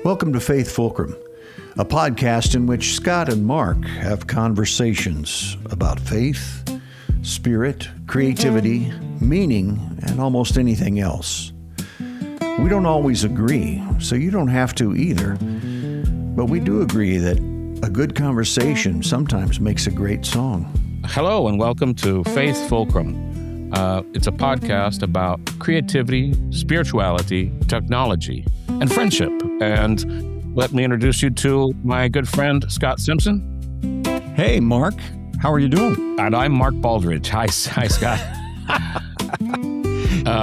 Welcome to Faithfulcrum, a podcast in which Scott and Mark have conversations about faith, spirit, creativity, meaning, and almost anything else. We don't always agree, so you don't have to either. But we do agree that a good conversation sometimes makes a great song. Hello and welcome to Faithfulcrum. It's a podcast about creativity, spirituality, technology, and friendship. And let me introduce you to my good friend, Scott Simpson. Hey, Mark. How are you doing? And I'm Mark Baldridge. Hi, Scott.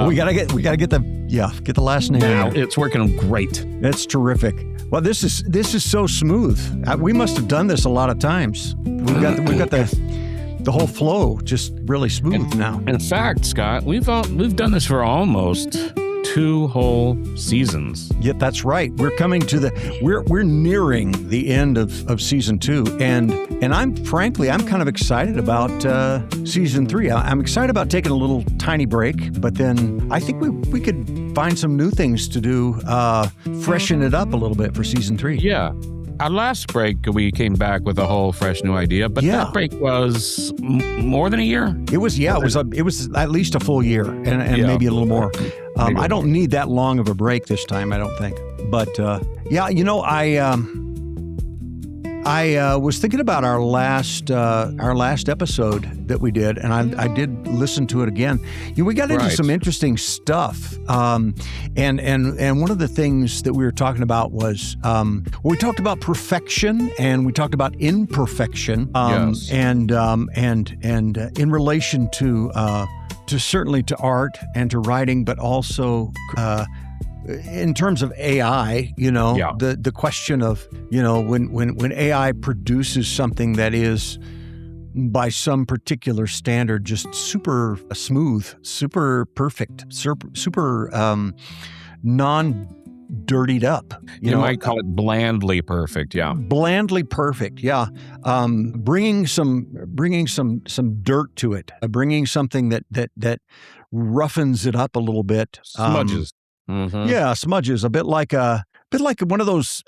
We gotta get the last name. Now it's working great. That's terrific. Well, this is so smooth. We must have done this a lot of times. We've got the whole flow just really smooth now. In fact, Scott, we've done this for almost 2 whole seasons. Yeah, that's right. We're coming to we're nearing the end of season 2, and I'm kind of excited about season 3. I'm excited about taking a little tiny break, but then I think we could find some new things to do, freshen it up a little bit for season 3. Yeah. Our last break, we came back with a whole fresh new idea, but that break was more than a year. It was at least a full year, and maybe a little more. I don't need that long of a break this time, I don't think. But I was thinking about our last episode that we did, and I did listen to it again. We got into some interesting stuff, and one of the things that we were talking about was we talked about perfection and we talked about imperfection, and in relation to certainly to art and to writing, but also in terms of AI, the question of, when AI produces something that is by some particular standard just super smooth, super perfect, super non-dirtied up. You might call it blandly perfect, yeah. Blandly perfect, yeah. Bringing some dirt to it, bringing something that roughens it up a little bit. Smudges. Mm-hmm. Yeah, smudges, a bit like one of those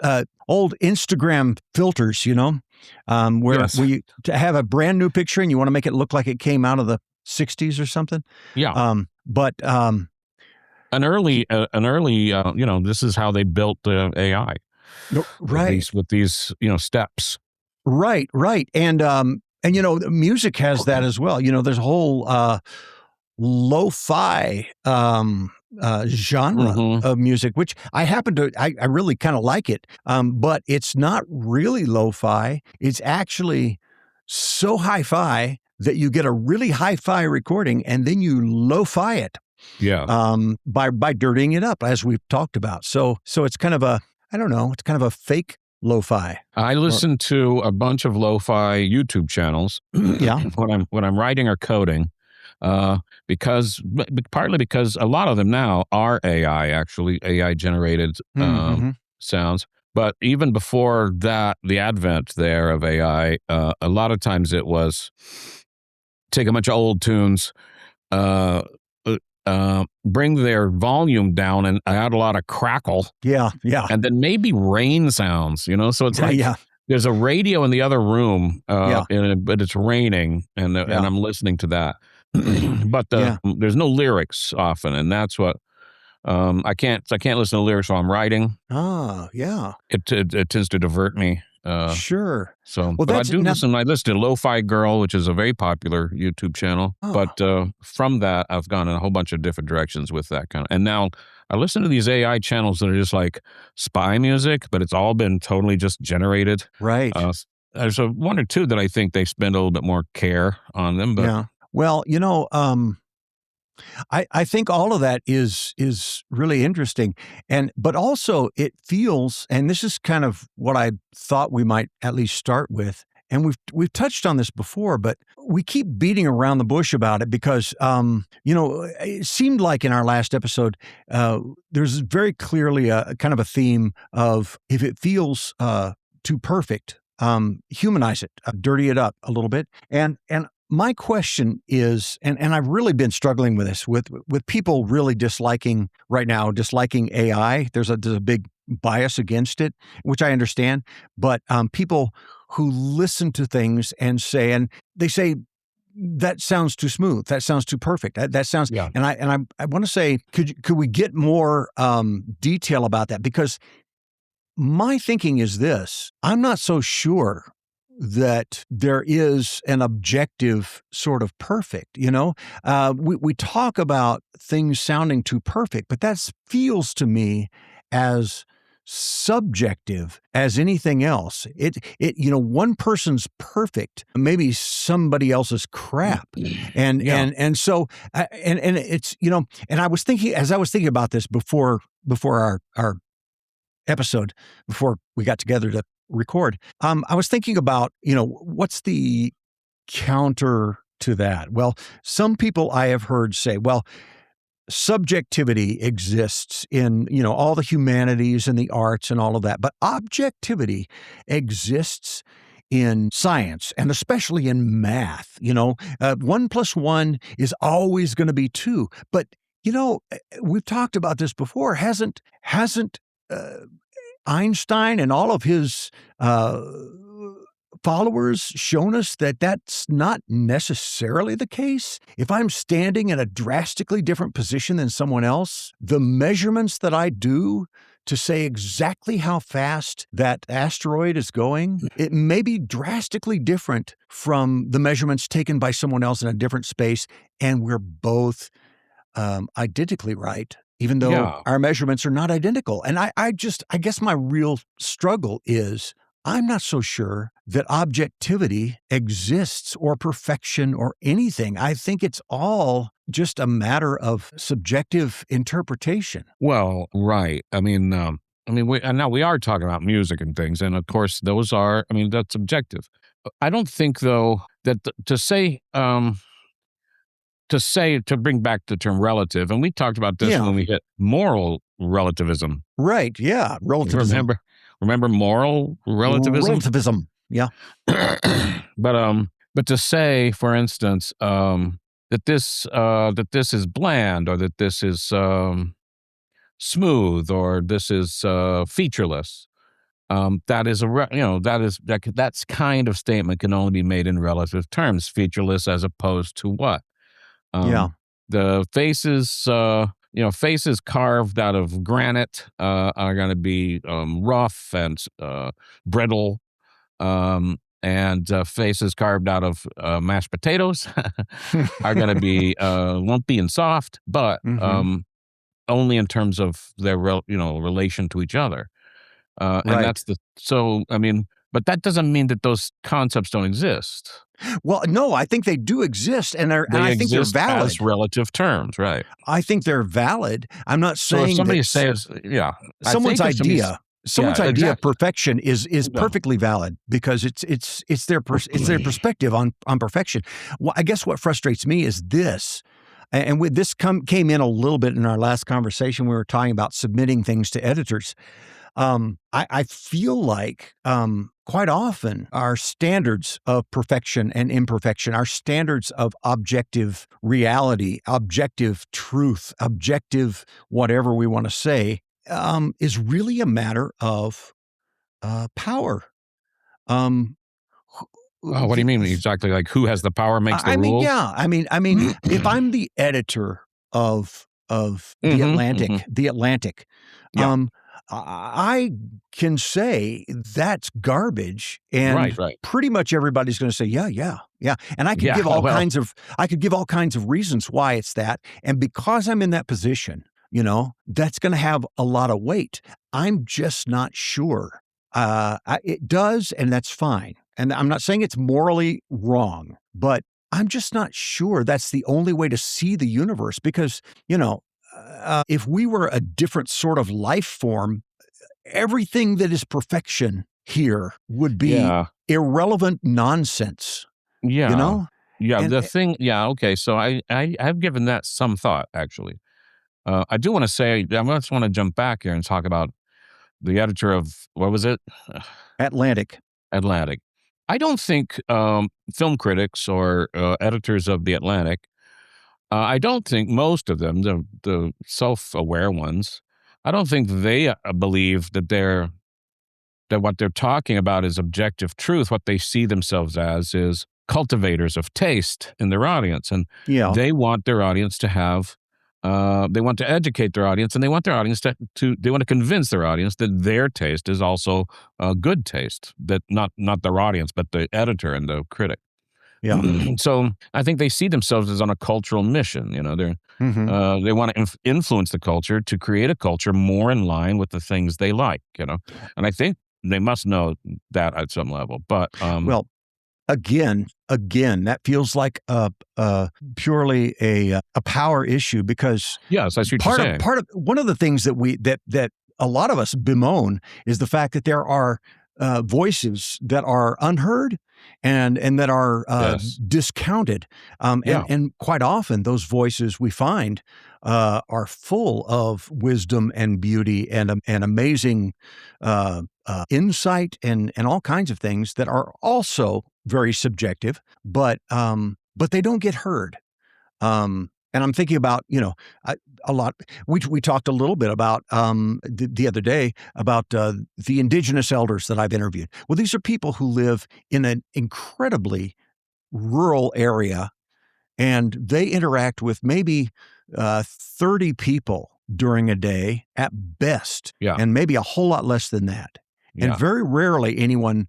old Instagram filters, where we to have a brand new picture and you want to make it look like it came out of the 60s or something. Yeah. An early, this is how they built the AI. Right. With these, steps. Right. And music has that as well. There's a whole lo-fi genre of music, which I really kind of like it. But it's not really lo-fi. It's actually so hi-fi that you get a really hi-fi recording and then you lo-fi it. Yeah. By dirtying it up, as we've talked about. So it's kind of it's kind of a fake lo-fi. I listen to a bunch of lo-fi YouTube channels. Yeah. when I'm writing or coding. Partly because a lot of them now are AI generated sounds. But even before that, the advent there of AI, a lot of times it was take a bunch of old tunes, bring their volume down and add a lot of crackle. Yeah. And then maybe rain sounds, so it's like there's a radio in the other room, but it's raining and I'm listening to that. But there's no lyrics often, and that's what I can't listen to lyrics while I'm writing. It tends to divert me. Sure. So, but I listen to Lo-Fi Girl, which is a very popular YouTube channel. But from that, I've gone in a whole bunch of different directions with that kind of. And now I listen to these AI channels that are just like spy music, but it's all been totally just generated. Right. There's one or two that I think they spend a little bit more care on them, but. Yeah. Well, I think all of that is really interesting, but also it feels, and this is kind of what I thought we might at least start with, and we've touched on this before, but we keep beating around the bush about it because it seemed like in our last episode there's very clearly a kind of a theme of if it feels too perfect, humanize it, dirty it up a little bit, and my question is, and I've really been struggling with this, with people really disliking AI. There's a big bias against it, which I understand. But people who listen to things and they say, that sounds too smooth. That sounds too perfect. That sounds, Yeah. and I want to say, could we get more detail about that? Because my thinking is this: I'm not so sure that there is an objective sort of perfect. We talk about things sounding too perfect, but that feels to me as subjective as anything else. One person's perfect, maybe somebody else's crap, and so and it's and I was thinking, as I was thinking about this before our episode, before we got together to record, I was thinking about what's the counter to that. Well, some people I have heard say, well, subjectivity exists in, all the humanities and the arts and all of that, but objectivity exists in science and especially in math. 1 + 1 is always going to be 2. But, we've talked about this before. Hasn't Einstein and all of his followers shown us that that's not necessarily the case? If I'm standing in a drastically different position than someone else, the measurements that I do to say exactly how fast that asteroid is going, it may be drastically different from the measurements taken by someone else in a different space, and we're both identically right, even though our measurements are not identical. And I guess my real struggle is, I'm not so sure that objectivity exists, or perfection, or anything. I think it's all just a matter of subjective interpretation. Well, right. I mean, now we are talking about music and things, and of course, those are. I mean, that's subjective. I don't think, though, that to bring back the term relative, and we talked about this when we hit moral relativism. Right. Yeah. Relativism. Remember moral relativism? Relativism. Yeah. But to say, for instance, that this is bland, or that this is smooth, or this is featureless. That's kind of statement can only be made in relative terms. Featureless as opposed to what? The faces carved out of granite are going to be rough and brittle, and faces carved out of mashed potatoes are going to be lumpy and soft, but only in terms of their relation to each other. And that's but that doesn't mean that those concepts don't exist. Well, no, I think they do exist, and I think they're valid as relative terms, right? I think they're valid. I'm not saying so if somebody says, someone's idea of perfection is perfectly valid, because it's their perspective on perfection. Well, I guess what frustrates me is this. And this came in a little bit in our last conversation. We were talking about submitting things to editors. I feel like quite often our standards of perfection and imperfection, our standards of objective reality, objective truth, objective whatever we want to say, is really a matter of power. What do you mean exactly? Like, who has the power makes the rules? I mean, if I'm the editor of the Atlantic, I can say that's garbage, and pretty much everybody's going to say, yeah. And I could give all kinds of reasons why it's that. And because I'm in that position, that's going to have a lot of weight. I'm just not sure. It does, and that's fine. And I'm not saying it's morally wrong, but I'm just not sure that's the only way to see the universe, because, if we were a different sort of life form, everything that is perfection here would be irrelevant nonsense. Yeah. Okay. So I've given that some thought, actually. I do want to say, I just want to jump back here and talk about the editor of, what was it? Atlantic. I don't think film critics or editors of the Atlantic, I don't think most of them, the self-aware ones, I don't think they believe that what they're talking about is objective truth. What they see themselves as is cultivators of taste in their audience. And they want their audience to have, they want to educate their audience, and they want their audience they want to convince their audience that their taste is also a good taste, that not their audience, but the editor and the critic. Yeah. So I think they see themselves as on a cultural mission. They want to influence the culture to create a culture more in line with the things they like. And I think they must know that at some level. But well, again, that feels like purely a power issue, because yes, I see what you're saying. Part of one of the things that a lot of us bemoan is the fact that there are voices that are unheard and that are discounted. And quite often those voices we find are full of wisdom and beauty and amazing insight and all kinds of things that are also very subjective, but they don't get heard. And I'm thinking about, a lot. We talked a little bit about the other day about the indigenous elders that I've interviewed. Well, these are people who live in an incredibly rural area, and they interact with maybe 30 people during a day at best, and maybe a whole lot less than that. And very rarely anyone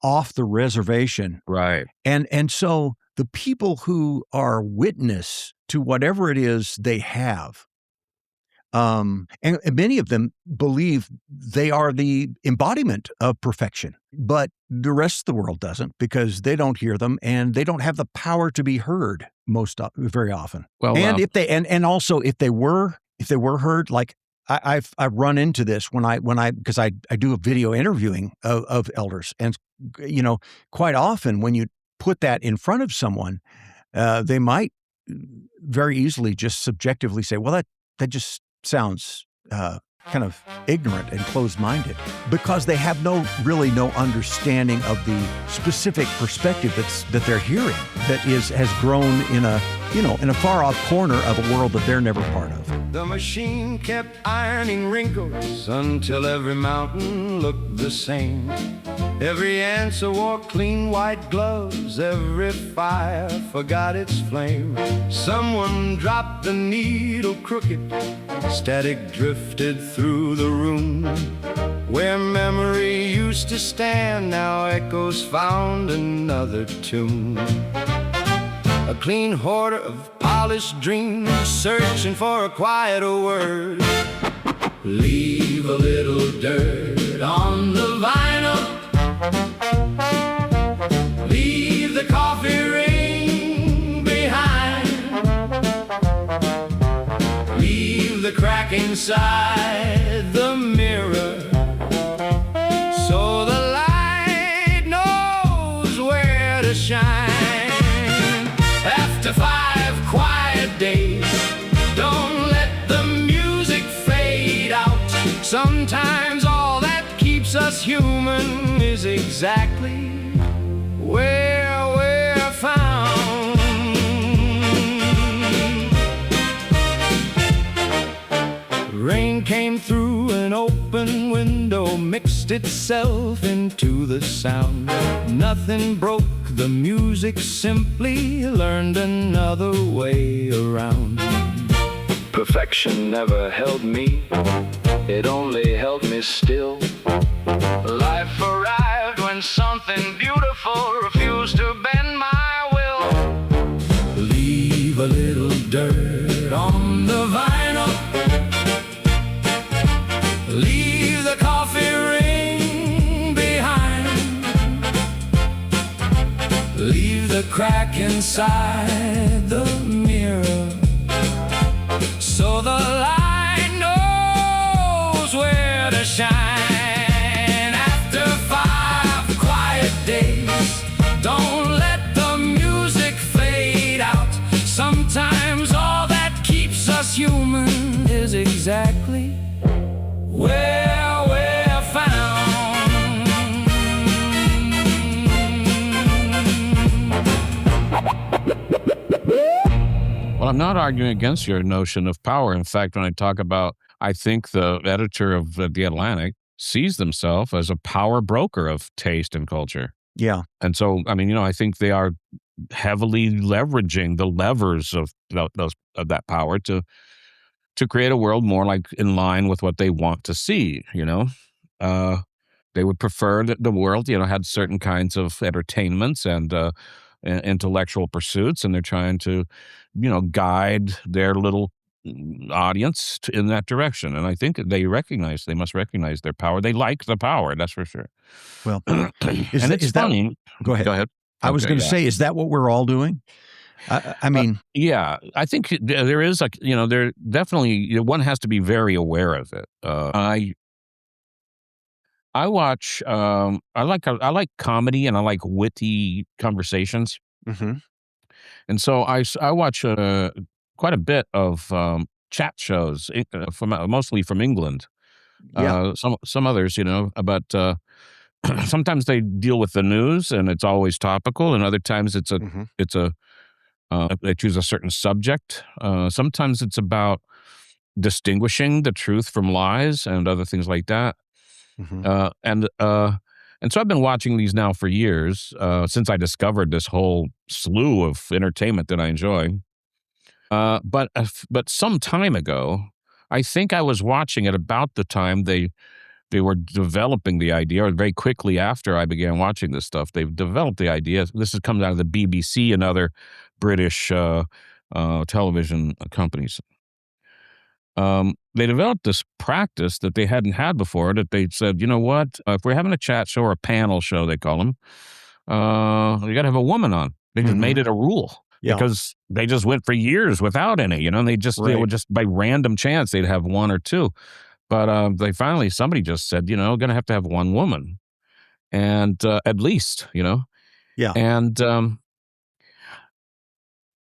off the reservation. Right. And so the people who are witness to whatever it is they have, and many of them believe they are the embodiment of perfection, but the rest of the world doesn't, because they don't hear them and they don't have the power to be heard very often. Well, and if they and also if they were heard, like I've run into this because I do a video interviewing of elders, and quite often when you put that in front of someone, they might very easily just subjectively say, well, that just sounds kind of ignorant and closed-minded, because they have no understanding of the specific perspective that they're hearing, that has grown in a far-off corner of a world that they're never part of. The machine kept ironing wrinkles until every mountain looked the same. Every answer wore clean white gloves, every fire forgot its flame. Someone dropped the needle crooked, static drifted through the room. Where memory used to stand, now echoes found another tune. A clean hoarder of polished dreams, searching for a quieter word. Leave a little dirt on the vinyl. Leave the coffee ring behind. Leave the crack inside the mirror, so the light knows where to shine. After 5 quiet days, don't let the music fade out. Sometimes all that keeps us human is exactly where we're found. Rain came through an open window, mixed itself into the sound. Nothing broke the music, simply learned another way around. Perfection never held me, it only held me still. Life arrived when something beautiful refused to bend my will. Leave a little dirt on the vinyl. Leave the coffee ring behind. Leave the crack inside the mirror, so the light knows where to shine. After 5 quiet days, don't let the music fade out. Sometimes all that keeps us human is exactly where we're found. Well, I'm not arguing against your notion of power. In fact, when I talk about I think the editor of The Atlantic sees themselves as a power broker of taste and culture. Yeah. And so, I mean, I think they are heavily leveraging the levers of that power to create a world more like in line with what they want to see. They would prefer that the world, had certain kinds of entertainments and intellectual pursuits, and they're trying to, guide their little audience in that direction. And I think they must recognize their power. They like the power, that's for sure. Well, and it's funny. Go ahead. Go ahead. I was going to say, is that what we're all doing? I mean, yeah, I think there is there definitely one has to be very aware of it. I watch. I like comedy and I like witty conversations, mm-hmm. and so I watch quite a bit of chat shows mostly from England. Yeah. Some others, but sometimes they deal with the news and it's always topical, and other times they choose a certain subject. Sometimes it's about distinguishing the truth from lies and other things like that. Mm-hmm. And so I've been watching these now for years, since I discovered this whole slew of entertainment that I enjoy. But some time ago, I think I was watching it about the time they were developing the idea, or very quickly after I began watching this stuff, they've developed the idea. This comes out of the BBC and other British television companies. They developed this practice that they hadn't had before, that they said, you know what, if we're having a chat show or a panel show, they call them, you got to have a woman on. They just made it a rule. Yeah. Because they just went for years without any, and they would just by random chance, they'd have one or two. But somebody just said, going to have one woman, and at least, Yeah. And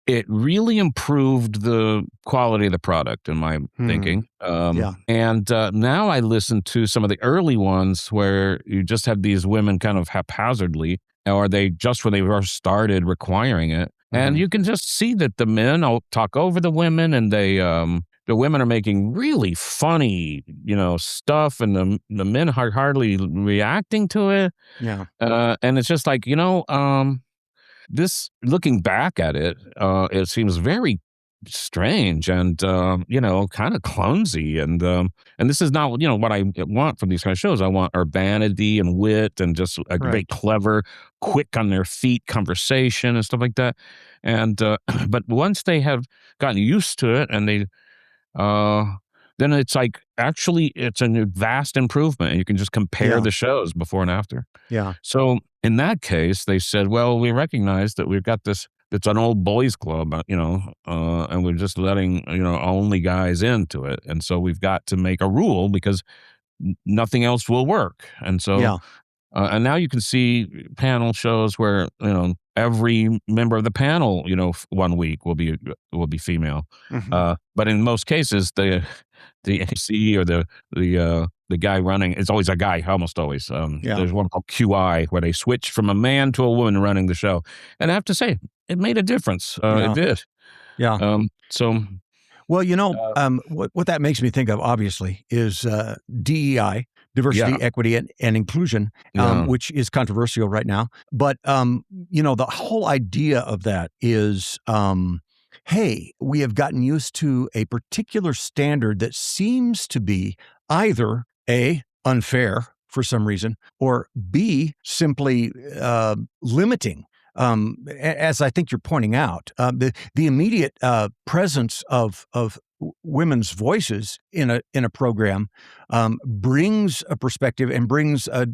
it really improved the quality of the product, in my thinking. Yeah. And now I listen to some of the early ones where you just had these women kind of haphazardly, or they just when they first started requiring it. And you can just see that the men talk over the women, and the women are making really funny, stuff, and the men are hardly reacting to it. Yeah. And it's just like, this, looking back at it, it seems very strange and, kind of clumsy. And this is not, what I want from these kind of shows. I want urbanity and wit and just a very clever, quick on their feet conversation and stuff like that. And, but once they have gotten used to it, and then it's like, actually, it's a vast improvement. You can just compare the shows before and after. Yeah. So in that case, they said, well, we recognize that we've got this, it's an old boys club, and we're just letting, only guys into it. And so we've got to make a rule because nothing else will work. And so, and now you can see panel shows where, every member of the panel, 1 week will be female. But in most cases, the MC or the guy running, it's always a guy, almost always. There's one called QI where they switch from a man to a woman running the show. And I have to say, it made a difference. It did. Yeah. Well, what that makes me think of, obviously, is DEI, diversity, equity, and inclusion, which is controversial right now. But, the whole idea of that is, hey, we have gotten used to a particular standard that seems to be either A, unfair for some reason, or B, simply limiting. As I think you're pointing out, the immediate presence of women's voices in a program brings a perspective and brings a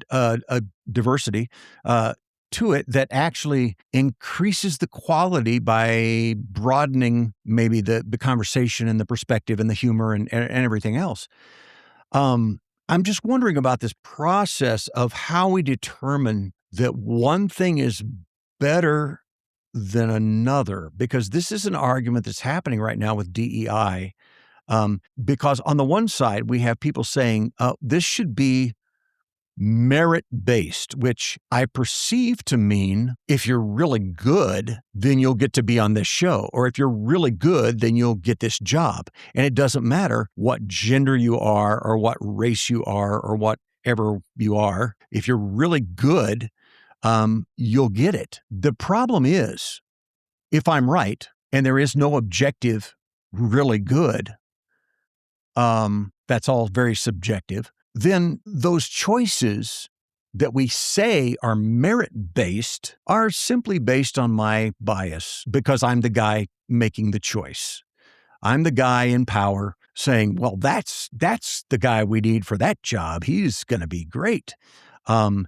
diversity to it that actually increases the quality by broadening maybe the conversation and the perspective and the humor and everything else. I'm just wondering about this process of how we determine that one thing is better than another, because this is an argument that's happening right now with DEI. Because on the one side, we have people saying this should be merit-based, which I perceive to mean if you're really good, then you'll get to be on this show. Or if you're really good, then you'll get this job. And it doesn't matter what gender you are or what race you are or whatever you are. If you're really good, you'll get it. The problem is, if I'm right, and there is no objective really good, that's all very subjective, then those choices that we say are merit-based are simply based on my bias because I'm the guy making the choice. I'm the guy in power saying, well, that's the guy we need for that job. He's going to be great. And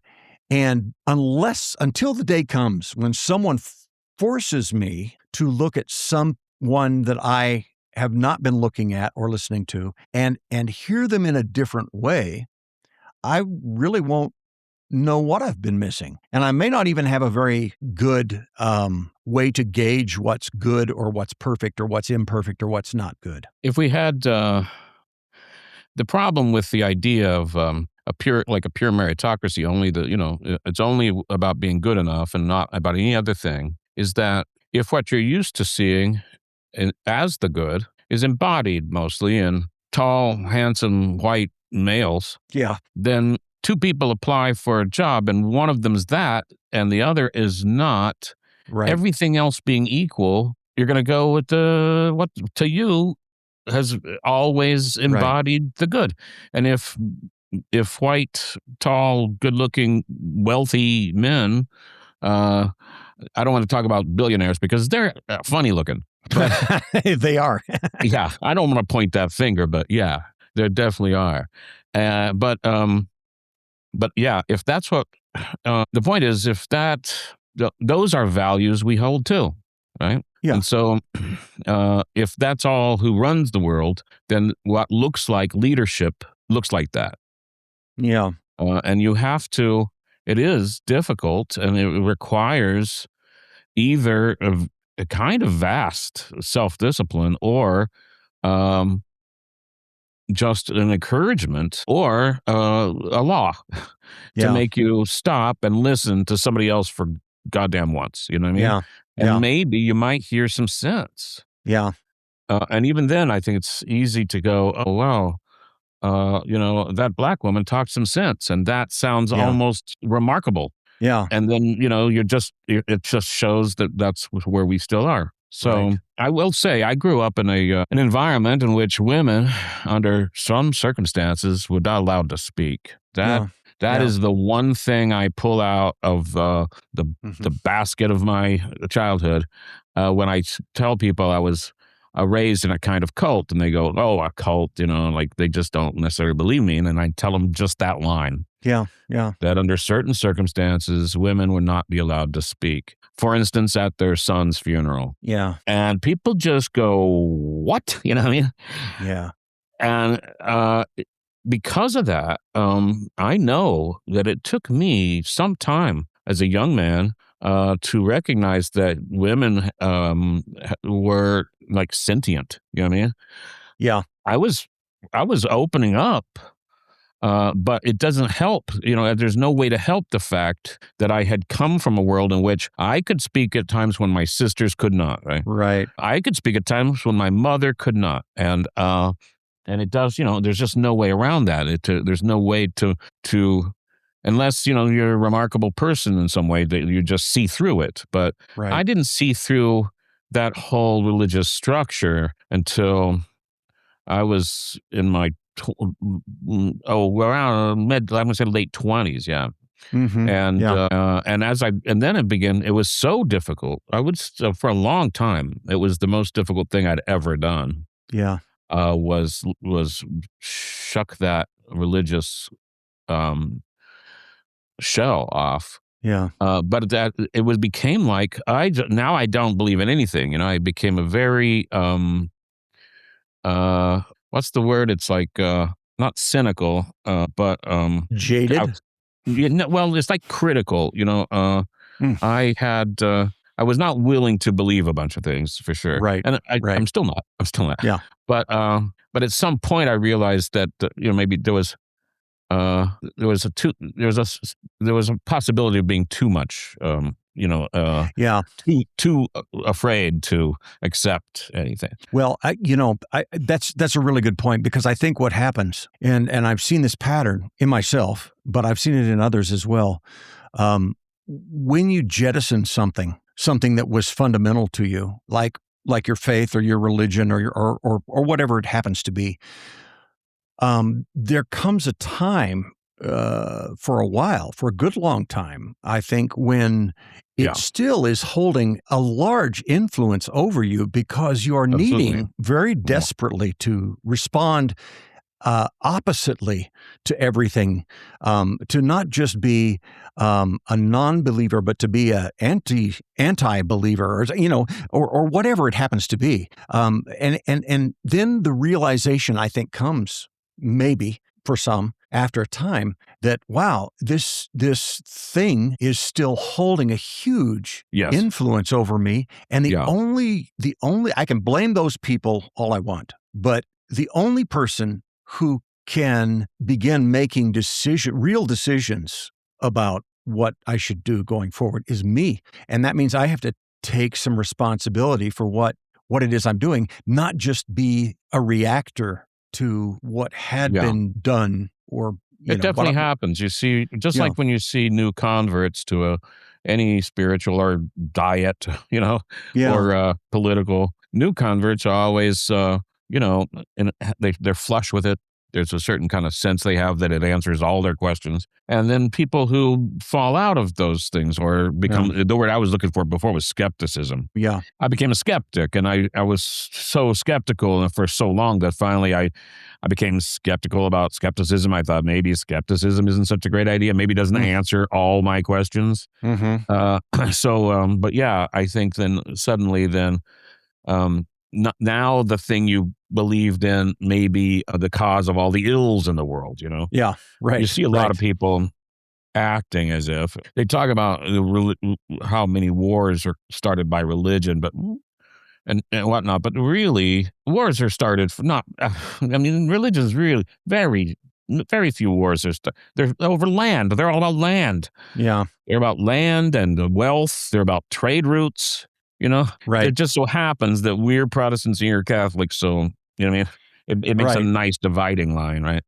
until the day comes when someone forces me to look at someone that I have not been looking at or listening to and hear them in a different way, I really won't know what I've been missing. And I may not even have a very good way to gauge what's good or what's perfect or what's imperfect or what's not good. If we had the problem with the idea of a pure meritocracy, it's only about being good enough and not about any other thing, is that if what you're used to seeing as the good is embodied mostly in tall, handsome, white males, then two people apply for a job and one of them's that and the other is not. Right. Everything else being equal, you're going to go with what to you has always embodied the good. And if white, tall, good-looking, wealthy men, I don't want to talk about billionaires because they're funny looking. But, they are. Yeah, I don't want to point that finger, but yeah, there definitely are. But yeah, if that's what the point is, if those are values we hold too, right? Yeah. And so, if that's all who runs the world, then what looks like leadership looks like that. Yeah. And you have to. It is difficult, and it requires either a kind of vast self-discipline or just an encouragement or a law to make you stop and listen to somebody else for goddamn once. You know what I mean? Yeah. And maybe you might hear some sense. Yeah. And even then, I think it's easy to go, oh, wow, that black woman talked some sense, and that sounds almost remarkable. Yeah. And then, it just shows that that's where we still are. So I will say I grew up in an environment in which women, under some circumstances, were not allowed to speak. That is the one thing I pull out of the basket of my childhood when I tell people I was raised in a kind of cult, and they go, "Oh, a cult," like they just don't necessarily believe me, and then I tell them just that line. Yeah. That under certain circumstances, women would not be allowed to speak. For instance, at their son's funeral. Yeah. And people just go, what? You know what I mean? Yeah. And because of that, I know that it took me some time as a young man to recognize that women were like sentient. You know what I mean? Yeah. I was opening up. But it doesn't help, there's no way to help the fact that I had come from a world in which I could speak at times when my sisters could not, right? Right. I could speak at times when my mother could not. And it does, there's just no way around that. There's no way to unless, you're a remarkable person in some way that you just see through it. But I didn't see through that whole religious structure until I was in my around I'm going to say late 20s, yeah. Mm-hmm. And then it was so difficult. For a long time, it was the most difficult thing I'd ever done. Yeah. Was shuck that religious shell off. Yeah. But became like now I don't believe in anything. I became a very what's the word? It's like not cynical, but jaded. Well, it's like critical. I was not willing to believe a bunch of things for sure. Right. And I'm still not. I'm still not. Yeah. But at some point I realized that maybe there was there was a possibility of being too much, too afraid to accept anything. Well, that's a really good point, because I think what happens, and I've seen this pattern in myself, but I've seen it in others as well. When you jettison something that was fundamental to you, like your faith or your religion or whatever it happens to be, there comes a time, for a good long time, I think, when it still is holding a large influence over you, because you are needing very desperately to respond oppositely to everything, to not just be a non-believer, but to be a anti-believer, or whatever it happens to be. And then the realization, I think, comes maybe for some after a time that, wow, this thing is still holding a huge influence over me. And the only I can blame those people all I want, but the only person who can begin making real decisions about what I should do going forward is me. And that means I have to take some responsibility for what it is I'm doing, not just be a reactor to what had been done. Or it definitely happens. You see, just like when you see new converts to any spiritual or diet, or political, new converts are always, and they're flush with it. There's a certain kind of sense they have that it answers all their questions. And then people who fall out of those things or become, the word I was looking for before was skepticism. Yeah. I became a skeptic, and I was so skeptical for so long that finally I became skeptical about skepticism. I thought maybe skepticism isn't such a great idea. Maybe it doesn't answer all my questions. Mm-hmm. But yeah, I think then suddenly now the thing you believed in may be the cause of all the ills in the world, Yeah, right. You see a lot of people acting as if they talk about how many wars are started by religion, and whatnot. But really, wars are started religion's really very, very few wars they're over land. They're all about land. Yeah. They're about land and wealth. They're about trade routes. Right. It just so happens that we're Protestants and you're Catholics, so it makes a nice dividing line, right?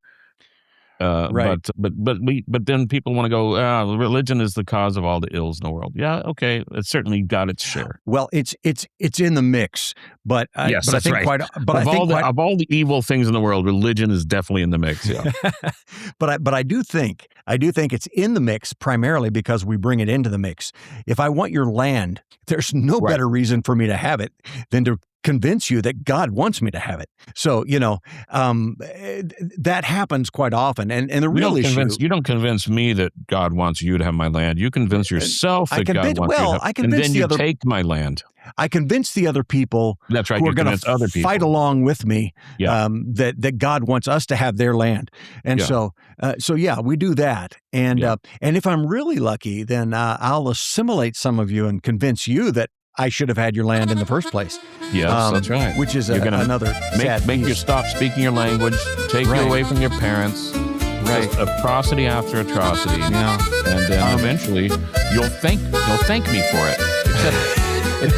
Right. But then people want to go, religion is the cause of all the ills in the world. Yeah, okay, it's certainly got its share. Well, it's in the mix, but yes, but that's I think right. Of all the evil things in the world, religion is definitely in the mix. Yeah. but I do think it's in the mix primarily because we bring it into the mix. If I want your land, there's no better reason for me to have it than to convince you that God wants me to have it. So, that happens quite often. And the real issue... You don't convince me that God wants you to have my land. You convince yourself that God wants you to have, and then you take my land. I convince the other people who are going to fight along with me that God wants us to have their land. And so we do that. And if I'm really lucky, then I'll assimilate some of you and convince you that I should have had your land in the first place. Yes, that's right. Which is another sad make you stop speaking your language, take you away from your parents. Right. Just atrocity after atrocity. Yeah. And then eventually you'll thank me for it. Except it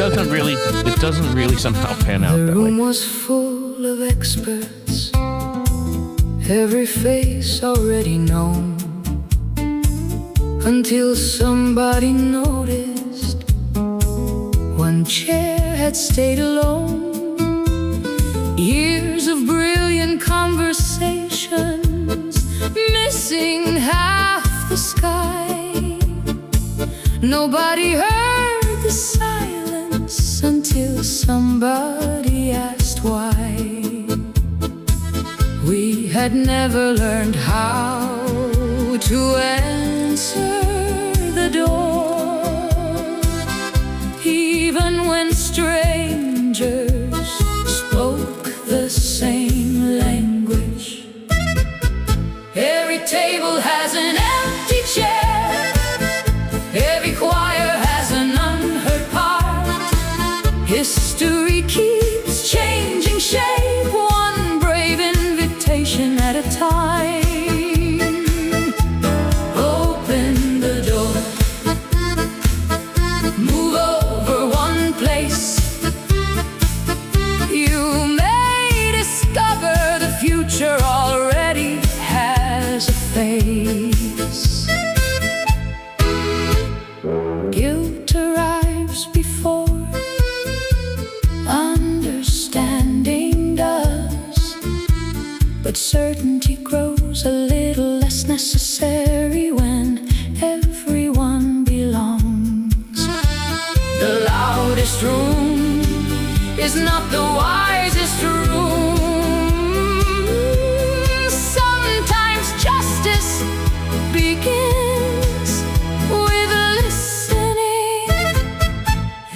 doesn't really somehow pan out that way. The room was full of experts, every face already known, until somebody noticed one chair had stayed alone. Years of brilliant conversations, missing half the sky. Nobody heard the silence until somebody asked why. We had never learned how to answer the door, even when strangers spoke the same language. Every table has an empty chair, every choir has an unheard part. History keeps changing shape, one brave invitation at a time. necessary when everyone belongs. The loudest room is not the wisest room. Sometimes justice begins with listening.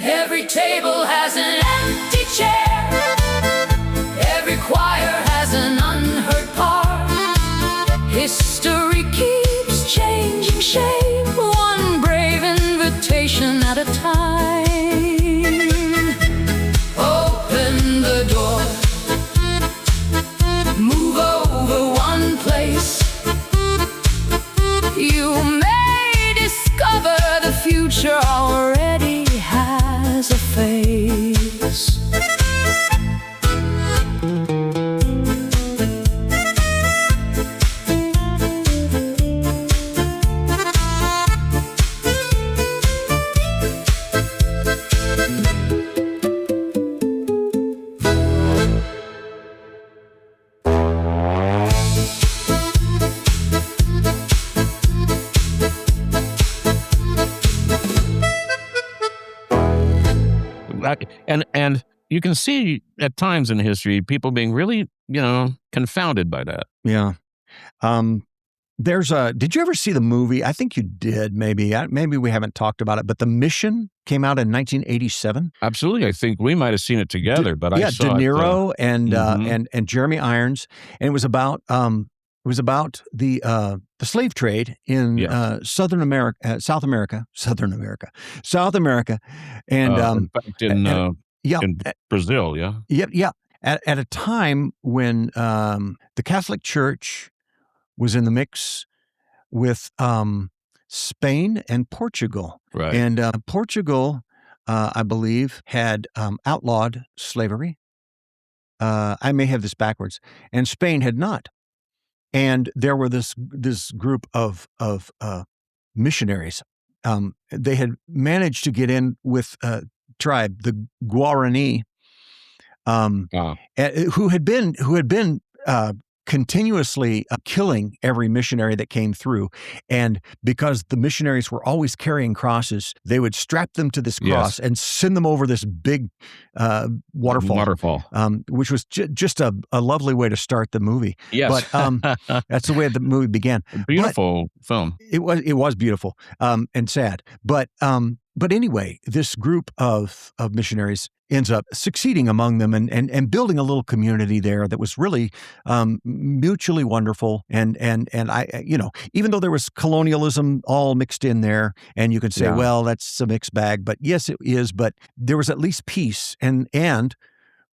Every table has an empty chair. Every choir has an unheard part. History keekeeps changing shape, one brave invitation at a time. Open the door, move over one place. You may discover the future already has a face. And you can see at times in history people being really, confounded by that. Yeah. Did you ever see the movie? I think you did, maybe. Maybe we haven't talked about it, but The Mission came out in 1987. Absolutely. I think we might have seen it together, but I saw De Niro it, and Jeremy Irons, and it was about the slave trade in South America, and in fact in Brazil, at a time when the Catholic Church was in the mix with Spain and Portugal, right? And Portugal, I believe, had outlawed slavery. I may have this backwards, and Spain had not. And there were this group of missionaries. They had managed to get in with a tribe, the Guarani, who had been continuously killing every missionary that came through. And because the missionaries were always carrying crosses, they would strap them to this cross and send them over this big waterfall. Which was just a lovely way to start the movie. Yes. But that's the way the movie began. Beautiful film. It was beautiful and sad. But anyway, this group of missionaries ends up succeeding among them and building a little community there that was really mutually wonderful. And I, even though there was colonialism all mixed in there, and you could say, well, that's a mixed bag, but yes, it is. But there was at least peace, and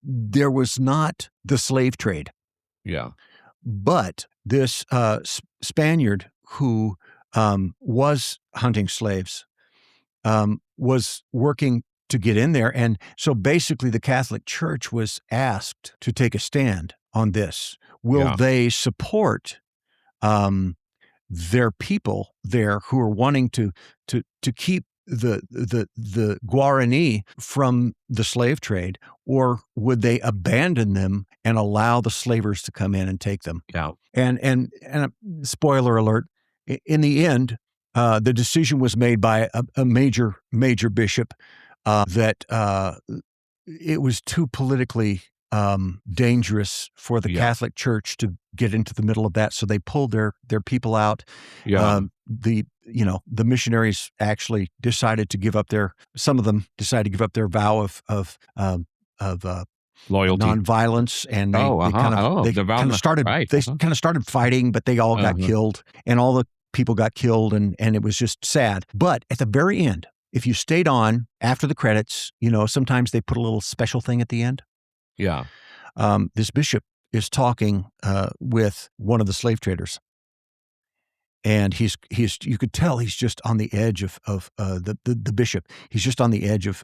there was not the slave trade. Yeah. But this Spaniard who was hunting slaves was working to get in there. And so basically the Catholic Church was asked to take a stand on this. Will they support their people there who are wanting to keep the Guarani from the slave trade, or would they abandon them and allow the slavers to come in and take them? Yeah. And spoiler alert, in the end, the decision was made by a major bishop that it was too politically dangerous for the Catholic Church to get into the middle of that, so they pulled their people out. The missionaries actually decided to give up some of them decided to give up their vow of loyalty, nonviolence, and they kind of started fighting, but they all got killed, and all the people got killed, and it was just sad. But at the very end, if you stayed on after the credits, sometimes they put a little special thing at the end. Yeah. This bishop is talking with one of the slave traders, and he's you could tell he's just on the edge of the bishop. He's just on the edge of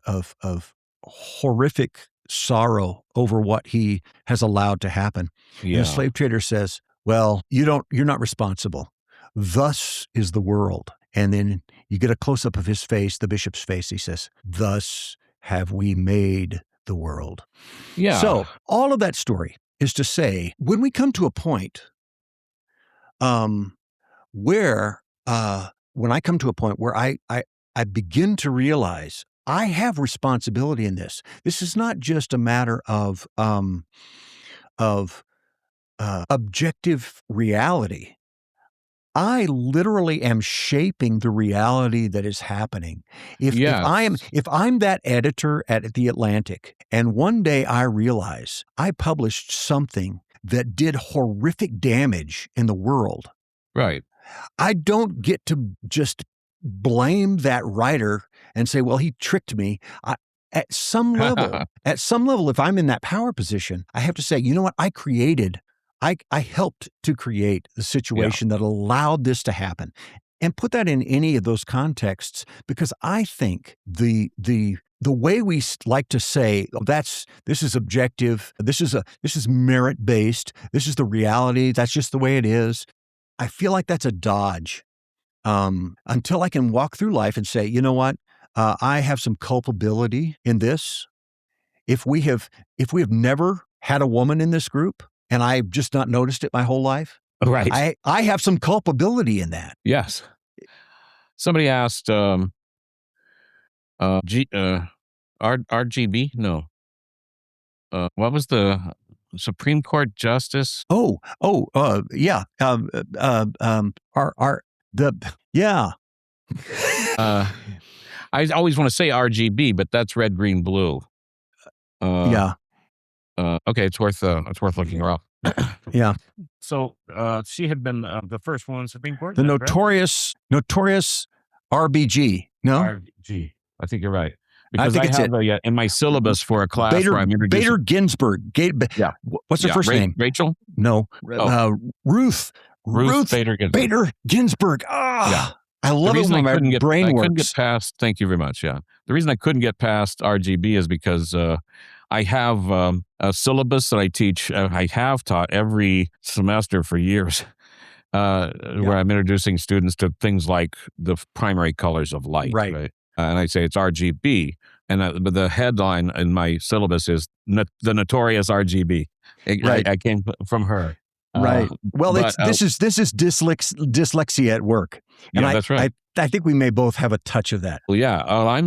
horrific sorrow over what he has allowed to happen. Yeah. And the slave trader says, "Well, you're not responsible. Thus is the world." And then you get a close-up of his face, the bishop's face. He says, "Thus have we made the world." Yeah. So all of that story is to say, when we come to a point where when I come to a point where I begin to realize I have responsibility in this. This is not just a matter of objective reality. I literally am shaping the reality that is happening. If I'm that editor at The Atlantic, and one day I realize I published something that did horrific damage in the world, right? I don't get to just blame that writer and say, "Well, he tricked me." At some level, if I'm in that power position, I have to say, you know what? I helped to create the situation that allowed this to happen, and put that in any of those contexts, because I think the way we like to say, oh, this is objective, this is merit based, this is the reality, that's just the way it is. I feel like that's a dodge until I can walk through life and say, you know what, I have some culpability in this. If we have never had a woman in this group, and I've just not noticed it my whole life, right? I have some culpability in that. Yes. Somebody asked, RGB? No. What was the Supreme Court justice? Yeah. I always want to say RGB, but that's red, green, blue. Yeah. Okay, it's worth looking her up. Yeah. So she had been the first one in Supreme Court. The notorious RBG. No, RBG. I think you're right. Because I have in my syllabus for a class where I'm introducing Bader Ginsburg. What's her first name? Rachel? No. Ruth Bader Ginsburg. Bader Ginsburg. I love it when my brain works. Couldn't get past. Thank you very much. Yeah. The reason I couldn't get past RGB is because I have a syllabus that I teach. I have taught every semester for years, where I'm introducing students to things like the primary colors of light. Right? And I say it's RGB, but the headline in my syllabus is the notorious RGB. I came from her. Right. Well, this is dyslexia at work. And that's right. I think we may both have a touch of that. Well, yeah. I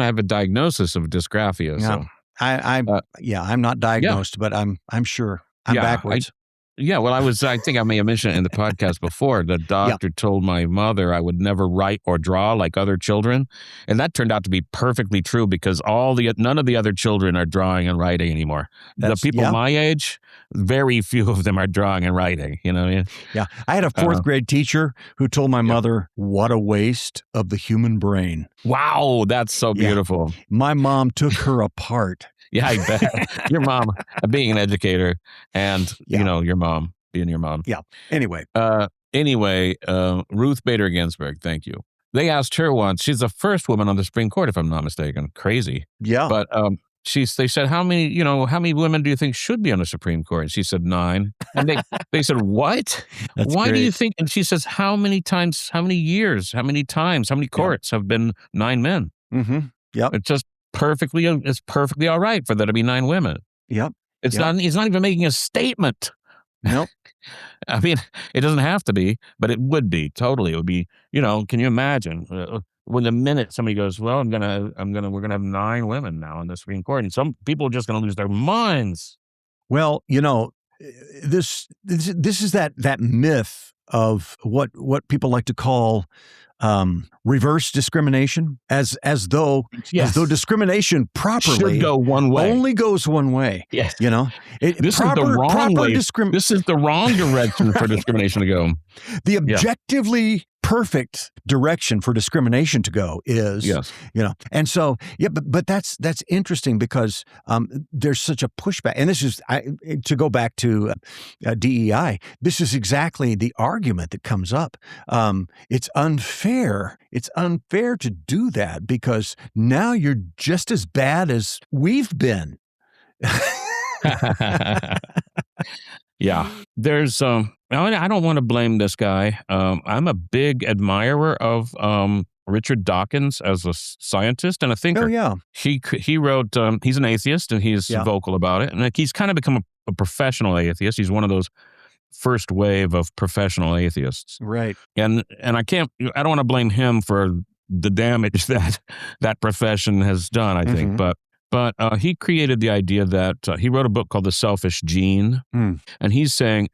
have a diagnosis of dysgraphia. Yeah. So. I'm not diagnosed, but I'm sure I'm backwards. I think I may have mentioned it in the podcast before. The doctor told my mother I would never write or draw like other children. And that turned out to be perfectly true, because none of the other children are drawing and writing anymore. The people my age, very few of them are drawing and writing. You know what I mean? Yeah. I had a fourth grade teacher who told my mother, what a waste of the human brain. Wow. That's so beautiful. My mom took her apart. Yeah, I bet. Your mom being an educator, and your mom being your mom. Yeah. Anyway, Ruth Bader Ginsburg. Thank you. They asked her once. She's the first woman on the Supreme Court, if I'm not mistaken. Crazy. Yeah. But they said, how many women do you think should be on the Supreme Court? And she said 9. And they said, what? Why do you think? And she says, how many times, how many years, how many times, how many courts have been 9 men? Mm-hmm. Yeah. It's just it's perfectly all right for there to be 9 women. Yep. It's not, he's not even making a statement. Nope. I mean, it doesn't have to be, but it would be totally. It would be, can you imagine when the minute somebody goes, well, we're going to have 9 women now in the Supreme Court, and some people are just going to lose their minds. Well, this is that myth of what people like to call reverse discrimination, as though discrimination properly should go one way, only goes one way. Yes, this is the wrong way. This is the wrong direction for discrimination to go. The objectively perfect direction for discrimination to go is, and so, but that's interesting, because there's such a pushback. And this is, to go back to DEI, this is exactly the argument that comes up. It's unfair. It's unfair to do that, because now you're just as bad as we've been. Yeah, there's I don't want to blame this guy. I'm a big admirer of Richard Dawkins as a scientist and a thinker. Oh yeah, he wrote. He's an atheist, and he's vocal about it, and he's kind of become a professional atheist. He's one of those first wave of professional atheists. Right. And I don't want to blame him for the damage that profession has done, I think. But he created the idea that he wrote a book called The Selfish Gene. And he's saying,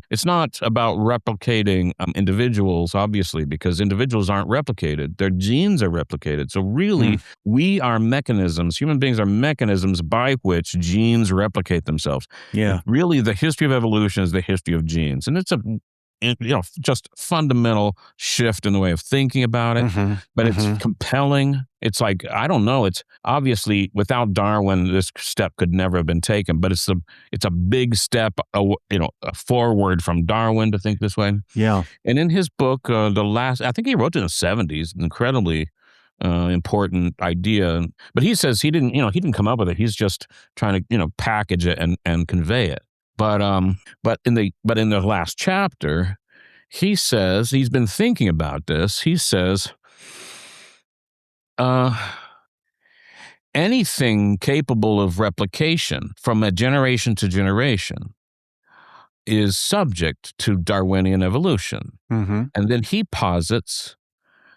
it's not about replicating individuals, obviously, because individuals aren't replicated. Their genes are replicated. So really, we are mechanisms. Human beings are mechanisms by which genes replicate themselves. Yeah. Really, the history of evolution is the history of genes. And it's just fundamental shift in the way of thinking about it. But it's compelling. It's like, I don't know. It's obviously, without Darwin, this step could never have been taken. But it's a big step, forward from Darwin to think this way. Yeah. And in his book, I think he wrote it in the 70s, an incredibly important idea. But he says he didn't come up with it. He's just trying to package it and convey it. But in the last chapter, he says he's been thinking about this. He says, anything capable of replication from a generation to generation is subject to Darwinian evolution. And then he posits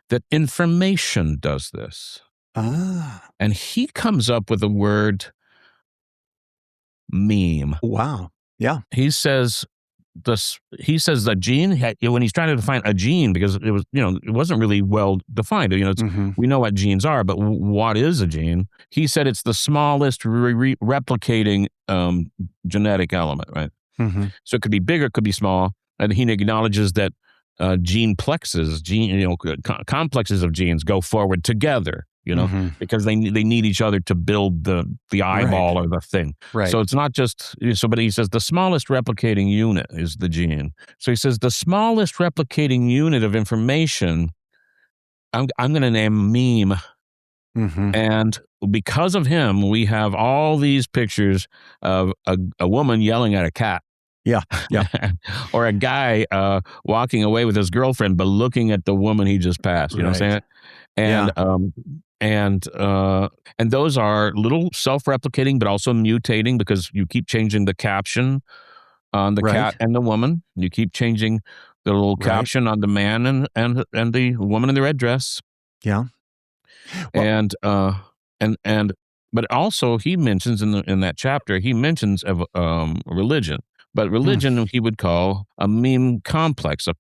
that information does this. And he comes up with the word meme. Wow. Yeah. He says the gene, when he's trying to define a gene, because it was, it wasn't really well defined. We know what genes are, but what is a gene? He said it's the smallest replicating genetic element, right? So it could be bigger, it could be small. And he acknowledges that complexes of genes go forward together. Because they need each other to build the eyeball or the thing. Right. So it's not just but he says the smallest replicating unit is the gene. So he says the smallest replicating unit of information, I'm going to name meme. And because of him, we have all these pictures of a woman yelling at a cat. Yeah. Or a guy walking away with his girlfriend, but looking at the woman he just passed. You know what I'm saying? And those are little self-replicating, but also mutating, because you keep changing the caption on the cat and the woman. You keep changing the little caption on the man and the woman in the red dress. Yeah. Well, But also he mentions in that chapter, he mentions of religion. But religion he would call a meme complex, a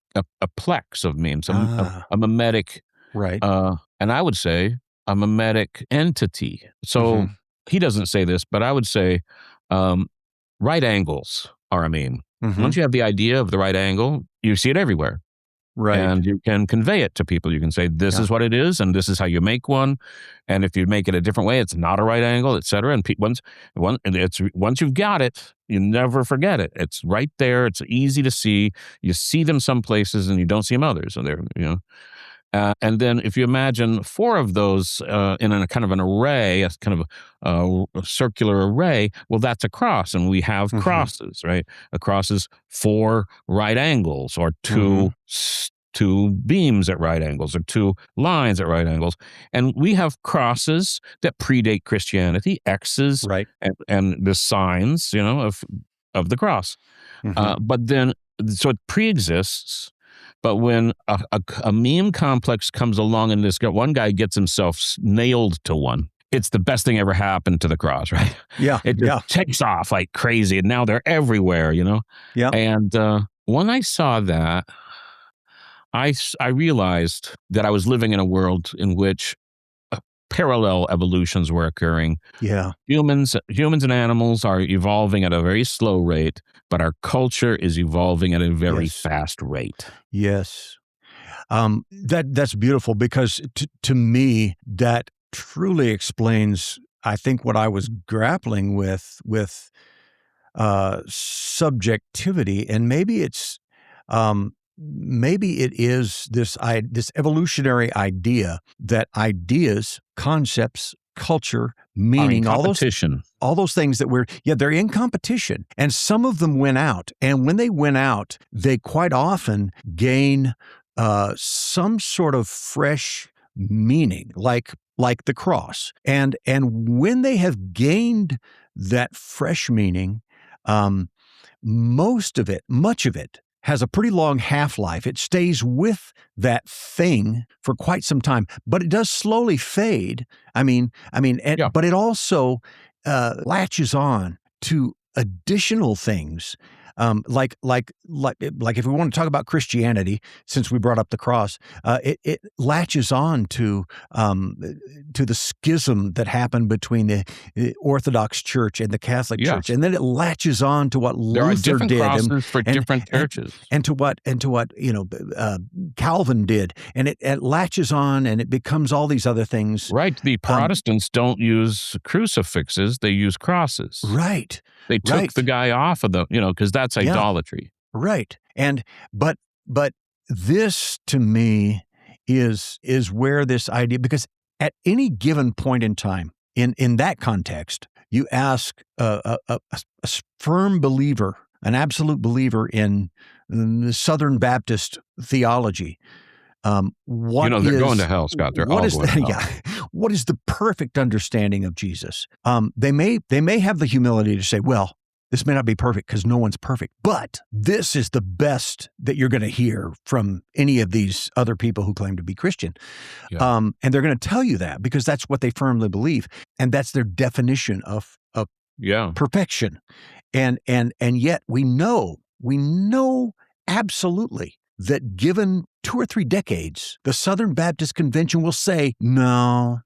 plex of memes, a mimetic. Right. And I would say a mimetic entity. So he doesn't say this, but I would say right angles are a meme. Once you have the idea of the right angle, you see it everywhere. Right. And you can convey it to people. You can say, this is what it is, and this is how you make one. And if you make it a different way, it's not a right angle, et cetera. And once you've got it, you never forget it. It's right there. It's easy to see. You see them some places, and you don't see them others. So and then if you imagine 4 of those in a kind of an array, a kind of a circular array, well, that's a cross. And we have crosses, right? A cross is 4 right angles, or 2 beams at right angles, or 2 lines at right angles. And we have crosses that predate Christianity, X's, and the signs, of the cross. But then, so it pre-exists. But when a meme complex comes along and one guy gets himself nailed to one, it's the best thing ever happened to the cross, right? Yeah. It just takes off like crazy, and now they're everywhere, Yeah. And when I saw that, I realized that I was living in a world in which parallel evolutions were occurring. Yeah. Humans and animals are evolving at a very slow rate, but our culture is evolving at a very fast rate. Yes. That's beautiful, because to me, that truly explains, I think, what I was grappling with subjectivity. And maybe it is this evolutionary idea that ideas, concepts, culture, meaning, all those things that they're in competition. And some of them win out. And when they win out, they quite often gain some sort of fresh meaning, like the cross. And when they have gained that fresh meaning, much of it, has a pretty long half-life. It stays with that thing for quite some time, but it does slowly fade. But it also latches on to additional things. Like if we want to talk about Christianity, since we brought up the cross, it latches on to the schism that happened between the Orthodox Church and the Catholic Church, and then it latches on to what Luther did, crosses for different churches, and to what Calvin did, and it latches on, and it becomes all these other things. Right. The Protestants don't use crucifixes; they use crosses. Right. They took the guy off of the, because that's idolatry. Right. But this to me is where this idea, because at any given point in time, in that context, you ask a firm believer, an absolute believer in the Southern Baptist theology, they're going to hell, Scott. They're all going to hell. Yeah. What is the perfect understanding of Jesus? They may have the humility to say, well, this may not be perfect because no one's perfect, but this is the best that you're going to hear from any of these other people who claim to be Christian. Yeah. And they're going to tell you that because that's what they firmly believe. And that's their definition of perfection. And yet we know absolutely that given 2 or 3 decades, the Southern Baptist Convention will say, no,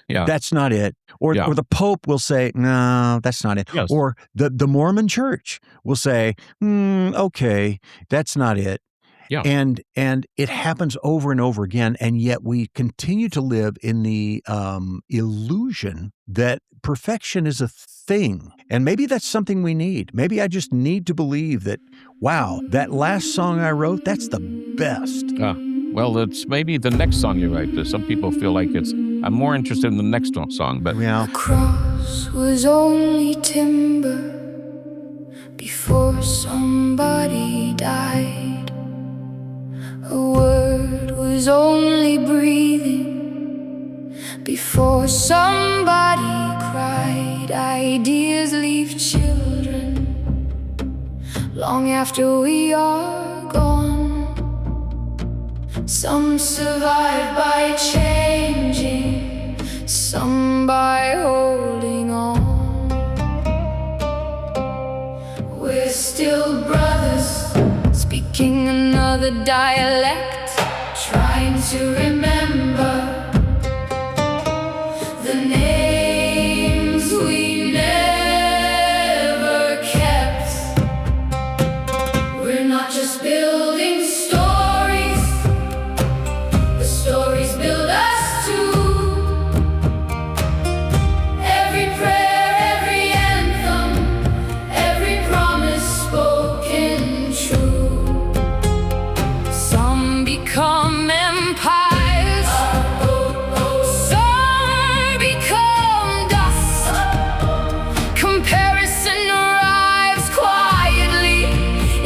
that's not it. Or the Pope will say, no, that's not it. Yes. Or the Mormon Church will say, okay, that's not it. Yeah. And it happens over and over again, and yet we continue to live in the illusion that perfection is a thing. And maybe that's something we need. Maybe I just need to believe that, wow, that last song I wrote, that's the best. Well, it's maybe the next song you write. Some people feel like I'm more interested in the next song, but... The cross was only timber before somebody died. A word was only breathing before somebody cried. Ideas leave children long after we are gone. Some survive by changing, some by holding on. We're still brothers, speaking another dialect, trying to remember the names we never kept. We're not just building stories, the stories build us too. Every prayer, every anthem, every promise spoken true. Some become empires, some become dust. Comparison arrives quietly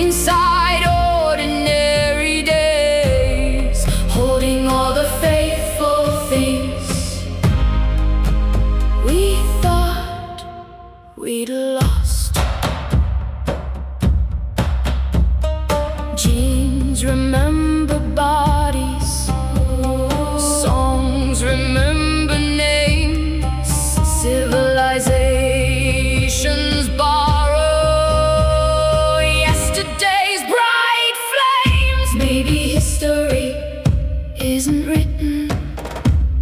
inside ordinary days, holding all the faithful things we thought we'd lost. Genes remember bodies, songs remember names, civilizations borrow yesterday's bright flames. Maybe history isn't written,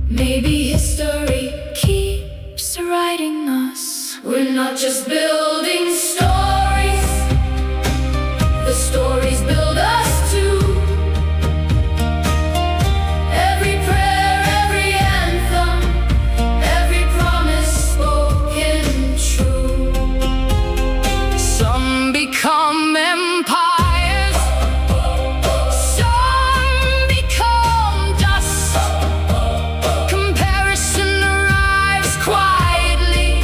maybe history keeps writing us. We're not just building stories, the stories build us too. Every prayer, every anthem, every promise spoken true. Some become empires, some become dust. Comparison arrives quietly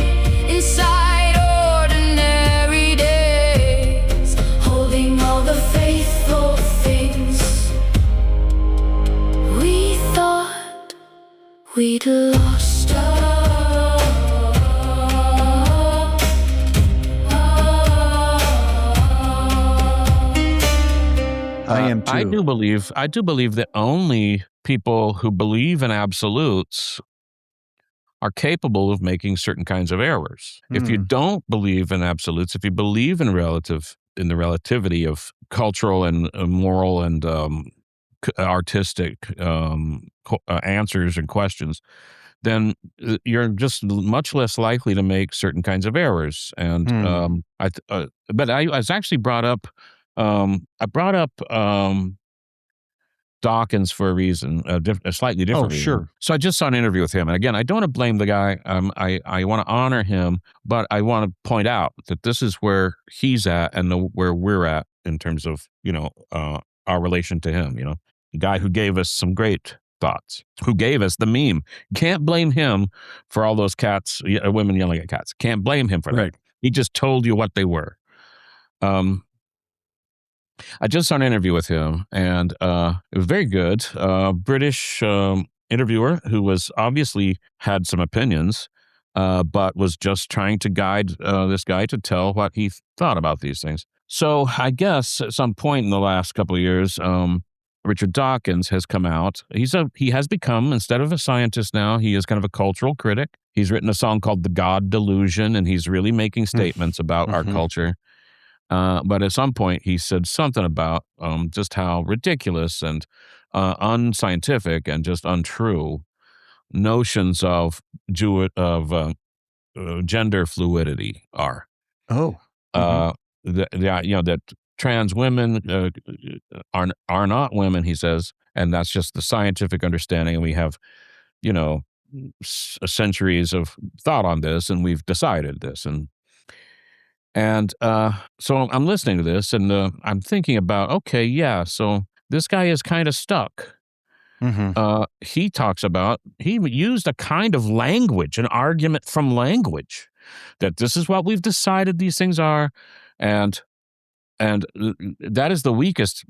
inside ordinary days, holding all the faithful things we thought we'd lost. I am too. I do believe that only people who believe in absolutes are capable of making certain kinds of errors. If you don't believe in absolutes, if you believe in the relativity of cultural and moral and artistic answers and questions, then you're just much less likely to make certain kinds of errors. And but I was actually brought up. I brought up Dawkins for a reason, a slightly different reason. Sure. So I just saw an interview with him, and again, I don't want to blame the guy. I want to honor him, but I want to point out that this is where he's at and where we're at in terms of our relation to him. The guy who gave us some great thoughts, who gave us the meme. Can't blame him for all those cats, women yelling at cats. Can't blame him for that. Right. He just told you what they were. I just saw an interview with him, and it was very good. British interviewer who was obviously had some opinions, but was just trying to guide this guy to tell what he thought about these things. So I guess at some point in the last couple of years, Richard Dawkins has come out. He has become, instead of a scientist now, he is kind of a cultural critic. He's written a song called The God Delusion, and he's really making statements about our culture. But at some point, he said something about just how ridiculous and unscientific and just untrue notions of gender fluidity are. Oh, that trans women are not women, he says, and that's just the scientific understanding. And we have, centuries of thought on this, and we've decided this, And so I'm listening to this, and I'm thinking about, okay, yeah, so this guy is kind of stuck. He talks about, he used a kind of language, an argument from language, that this is what we've decided these things are, and that is the weakest,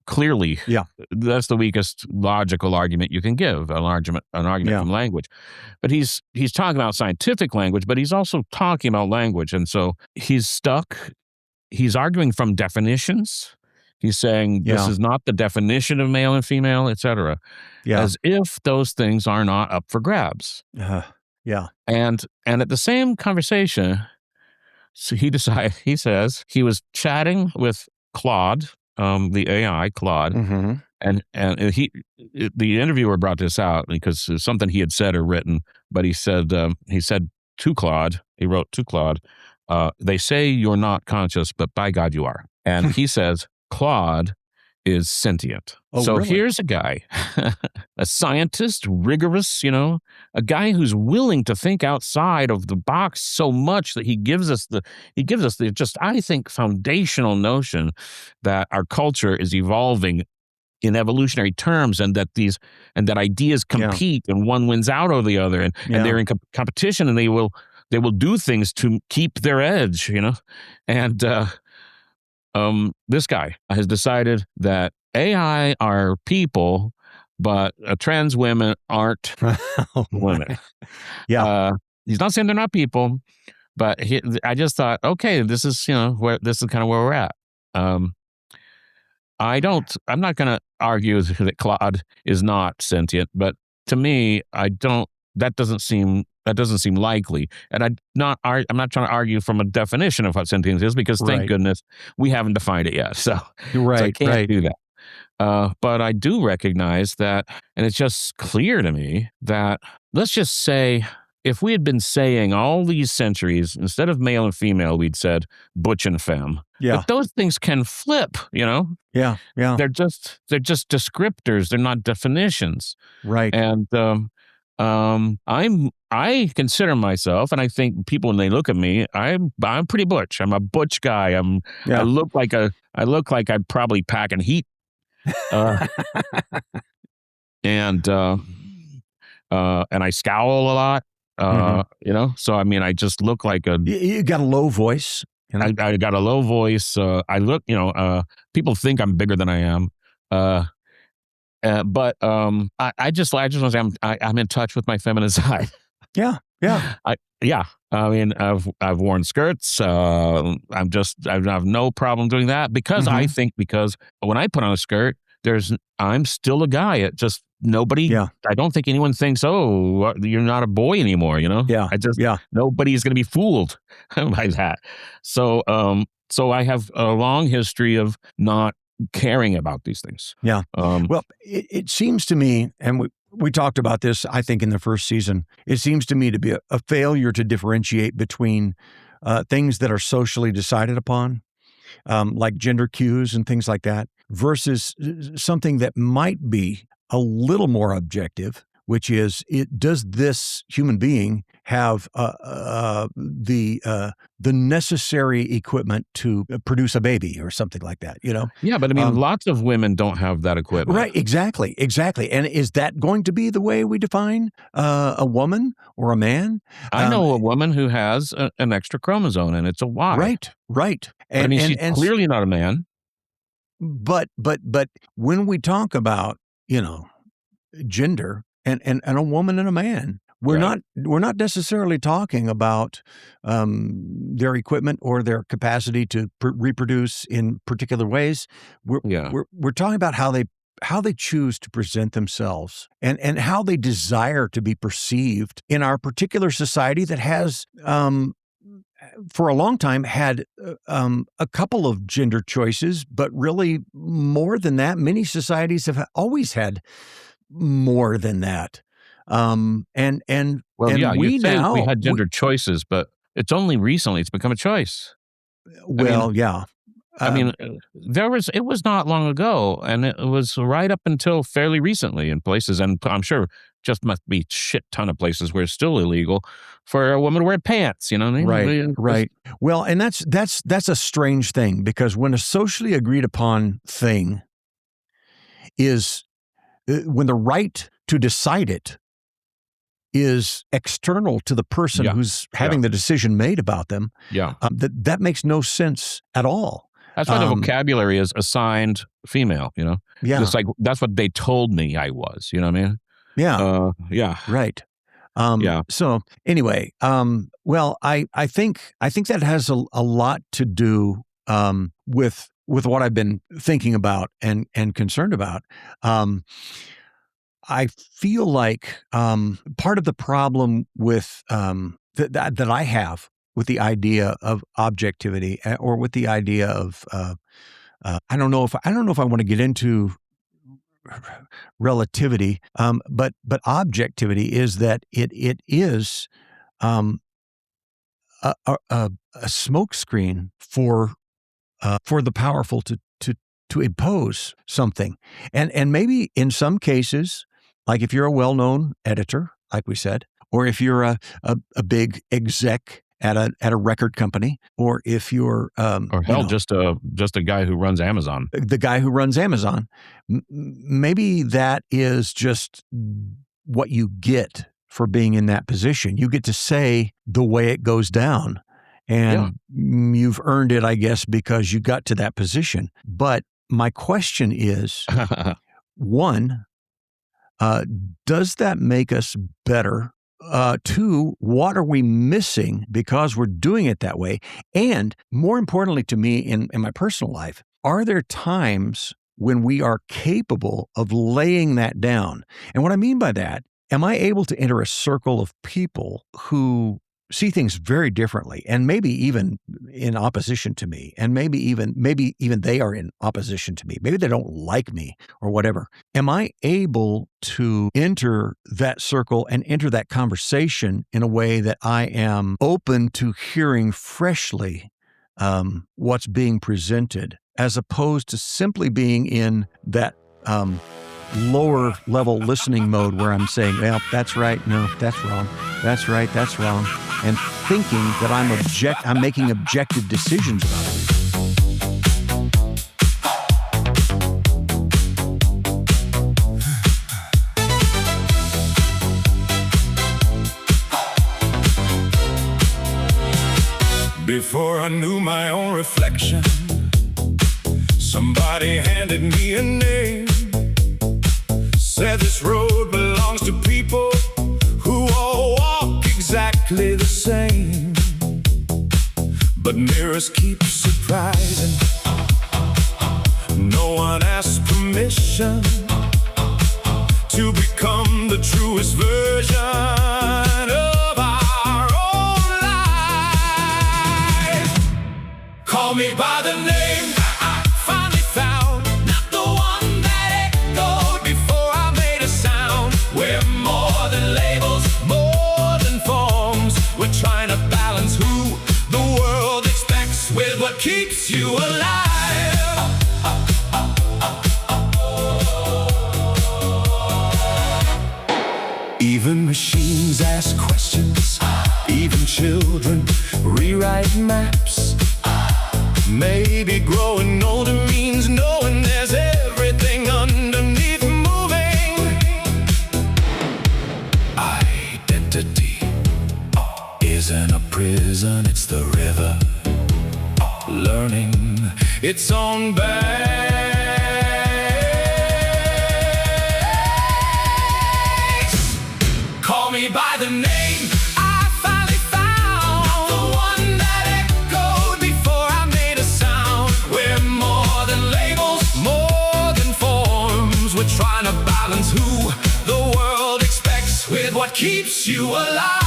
clearly. Yeah. That's the weakest logical argument you can give, an argument from language. But he's talking about scientific language, but he's also talking about language. And so he's stuck. He's arguing from definitions. He's saying this is not the definition of male and female, etc. As if those things are not up for grabs. And at the same conversation, so he says he was chatting with Claude, the AI Claude, and the interviewer brought this out because it's something he had said or written, but he said to Claude, he wrote to Claude, they say you're not conscious, but by God you are. And he says, Claude is sentient. Oh, so really? Here's a guy, a scientist, rigorous, a guy who's willing to think outside of the box so much that he gives us the just, I think, foundational notion that our culture is evolving in evolutionary terms, and that ideas compete and one wins out over the other, and they're in competition, and they will do things to keep their edge, and this guy has decided that AI are people, but trans women aren't women. He's not saying they're not people, but I just thought, okay, this is kind of where we're at. I'm not going to argue that Claude is not sentient, but to me, that doesn't seem likely. And I'm not trying to argue from a definition of what sentience is, because thank goodness we haven't defined it yet. So I can't do that. But I do recognize that, and it's just clear to me that, let's just say, if we had been saying all these centuries, instead of male and female, we'd said butch and femme. But those things can flip, They're just descriptors. They're not definitions. Right. And I consider myself, and I think people, when they look at me, I'm pretty butch. I'm a butch guy. I look like I'm probably packing heat. And I scowl a lot. So I mean, I just look like you got a low voice. I got a low voice. I look, people think I'm bigger than I am. But I just want to say I'm in touch with my feminine side. Yeah. I mean, I've worn skirts. I have no problem doing that because I think because when I put on a skirt, I'm still a guy. It just nobody. I don't think anyone thinks, oh, you're not a boy anymore. Nobody's going to be fooled by that. So I have a long history of not caring about these things. Yeah. Well, it seems to me, and we talked about this, I think, in the first season. It seems to me to be a failure to differentiate between things that are socially decided upon, like gender cues and things like that, versus something that might be a little more objective, which is, does this human being have the necessary equipment to produce a baby or something like that, Yeah, but I mean, lots of women don't have that equipment. Right, exactly. And is that going to be the way we define a woman or a man? I know a woman who has an extra chromosome, and it's a Y. Right. And, I mean, she's clearly not a man. But when we talk about, gender and a woman and a man, we're not necessarily talking about their equipment or their capacity to reproduce in particular ways. We're talking about how they choose to present themselves and how they desire to be perceived in our particular society that has for a long time had a couple of gender choices, but really more than that. Many societies have always had more than that. We had gender choices, but it's only recently it's become a choice. I mean, it was not long ago, and it was right up until fairly recently in places, and I'm sure just must be shit ton of places where it's still illegal for a woman to wear pants, you know what I mean? Right. Well, and that's a strange thing, because when a socially agreed upon thing is, when the right to decide it is external to the person who's having the decision made about them, that makes no sense at all. That's why the vocabulary is assigned female, Yeah. It's like, that's what they told me I was, you know what I mean? Yeah. Right. So anyway, I think that has a lot to do with what I've been thinking about and concerned about. I feel like part of the problem with that I have with the idea of objectivity, or with the idea of I don't know if I want to get into relativity, but objectivity is that it is a smokescreen for the powerful to impose something, and maybe in some cases, like if you're a well-known editor, like we said, or if you're a big exec at a record company, or if you're just a guy who runs Amazon. The guy who runs Amazon, maybe that is just what you get for being in that position. You get to say the way it goes down, and you've earned it, I guess, because you got to that position. But my question is, one, does that make us better? Two, what are we missing because we're doing it that way? And more importantly to me, in my personal life, are there times when we are capable of laying that down? And what I mean by that, am I able to enter a circle of people who see things very differently, and maybe even in opposition to me, and maybe even they are in opposition to me. Maybe they don't like me or whatever. Am I able to enter that circle and enter that conversation in a way that I am open to hearing freshly what's being presented, as opposed to simply being in that lower level listening mode where I'm saying, well, that's right, no, that's wrong, that's right, that's wrong, and thinking that I'm making objective decisions about it. Before I knew my own reflection, somebody handed me a name. Said this road belongs to people who all walk exactly universe keeps surprising. No one asks permission to become the truest version of our own life. Call me by the name I finally found, not the one that echoed before I made a sound. We're more than labels, more than forms. We're trying to balance who the world expects with what keeps you alive. Even machines ask questions, even children rewrite maps. Maybe growing older means knowing there's everything underneath moving. Identity isn't a prison, it's the river, learning its own banks. Call me by the name I finally found, not the one that echoed before I made a sound. We're more than labels, more than forms. We're trying to balance who the world expects with what keeps you alive.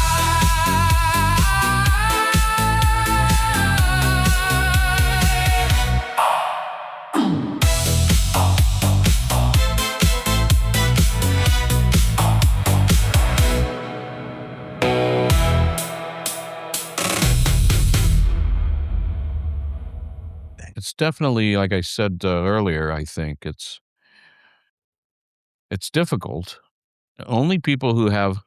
It's definitely, like I said earlier, I think it's difficult. Only people who have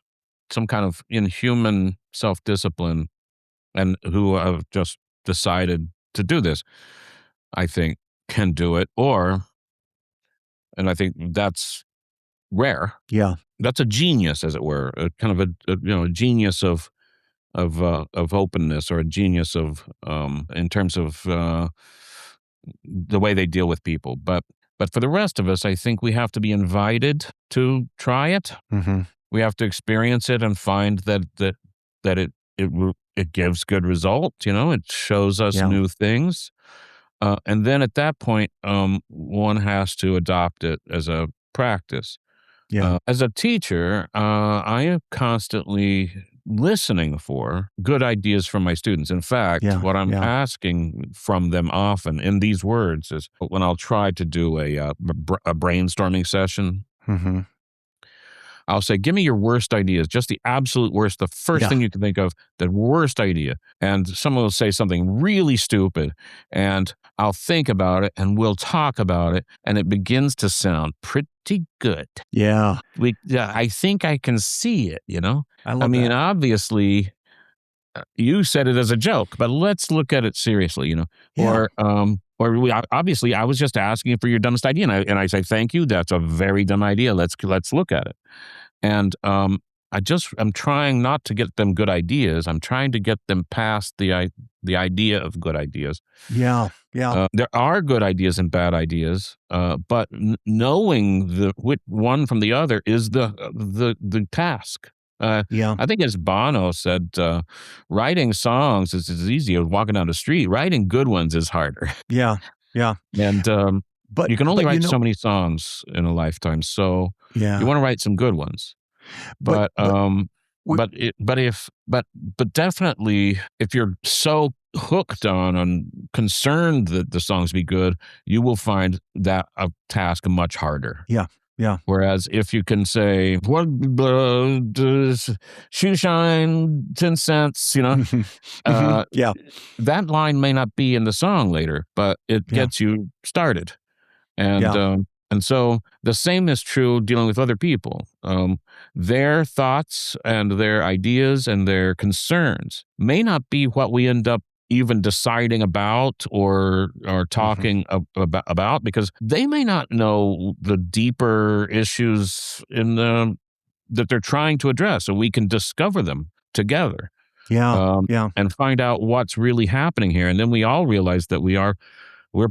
some kind of inhuman self-discipline and who have just decided to do this, I think, can do it. And I think that's rare. Yeah. That's a genius, as it were, a kind of a genius of openness, or a genius of in terms of the way they deal with people. But for the rest of us, I think we have to be invited to try it. Mm-hmm. We have to experience it and find that it gives good results. It shows us new things, and then at that point, one has to adopt it as a practice. Yeah. As a teacher, I am constantly listening for good ideas from my students. In fact, what I'm asking from them often in these words is when I'll try to do a brainstorming session, mm-hmm. I'll say, give me your worst ideas, just the absolute worst, the first thing you can think of, the worst idea. And someone will say something really stupid, and I'll think about it, and we'll talk about it, and it begins to sound pretty good. Yeah. I think I can see it, I mean, that. Obviously, you said it as a joke, but let's look at it seriously, Yeah. Obviously, I was just asking for your dumbest idea, and I say, thank you, that's a very dumb idea. Let's look at it. And I'm trying not to get them good ideas. I'm trying to get them past the idea of good ideas. Yeah. There are good ideas and bad ideas, but knowing which one from the other is the task. I think, as Bono said, writing songs is as easy as walking down the street. Writing good ones is harder. Yeah. And but you can only write so many songs in a lifetime. So you want to write some good ones. But definitely, if you're so hooked on and concerned that the songs be good, you will find that a task much harder. Yeah. Whereas if you can say, what does shoe shine 10 cents, that line may not be in the song later, but it gets you started. And so the same is true dealing with other people. Their thoughts and their ideas and their concerns may not be what we end up even deciding about or talking about, because they may not know the deeper issues that they're trying to address, so we can discover them together. And find out what's really happening here. And then we all realize that we're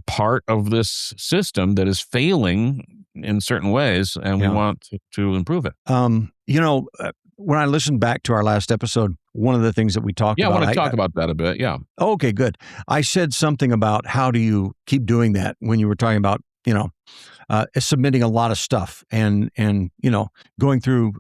part of this system that is failing in certain ways, and we want to improve it. When I listened back to our last episode, one of the things that we talked about. Yeah, I want to talk about that a bit. Yeah. Okay, good. I said something about how do you keep doing that when you were talking about, submitting a lot of stuff and going through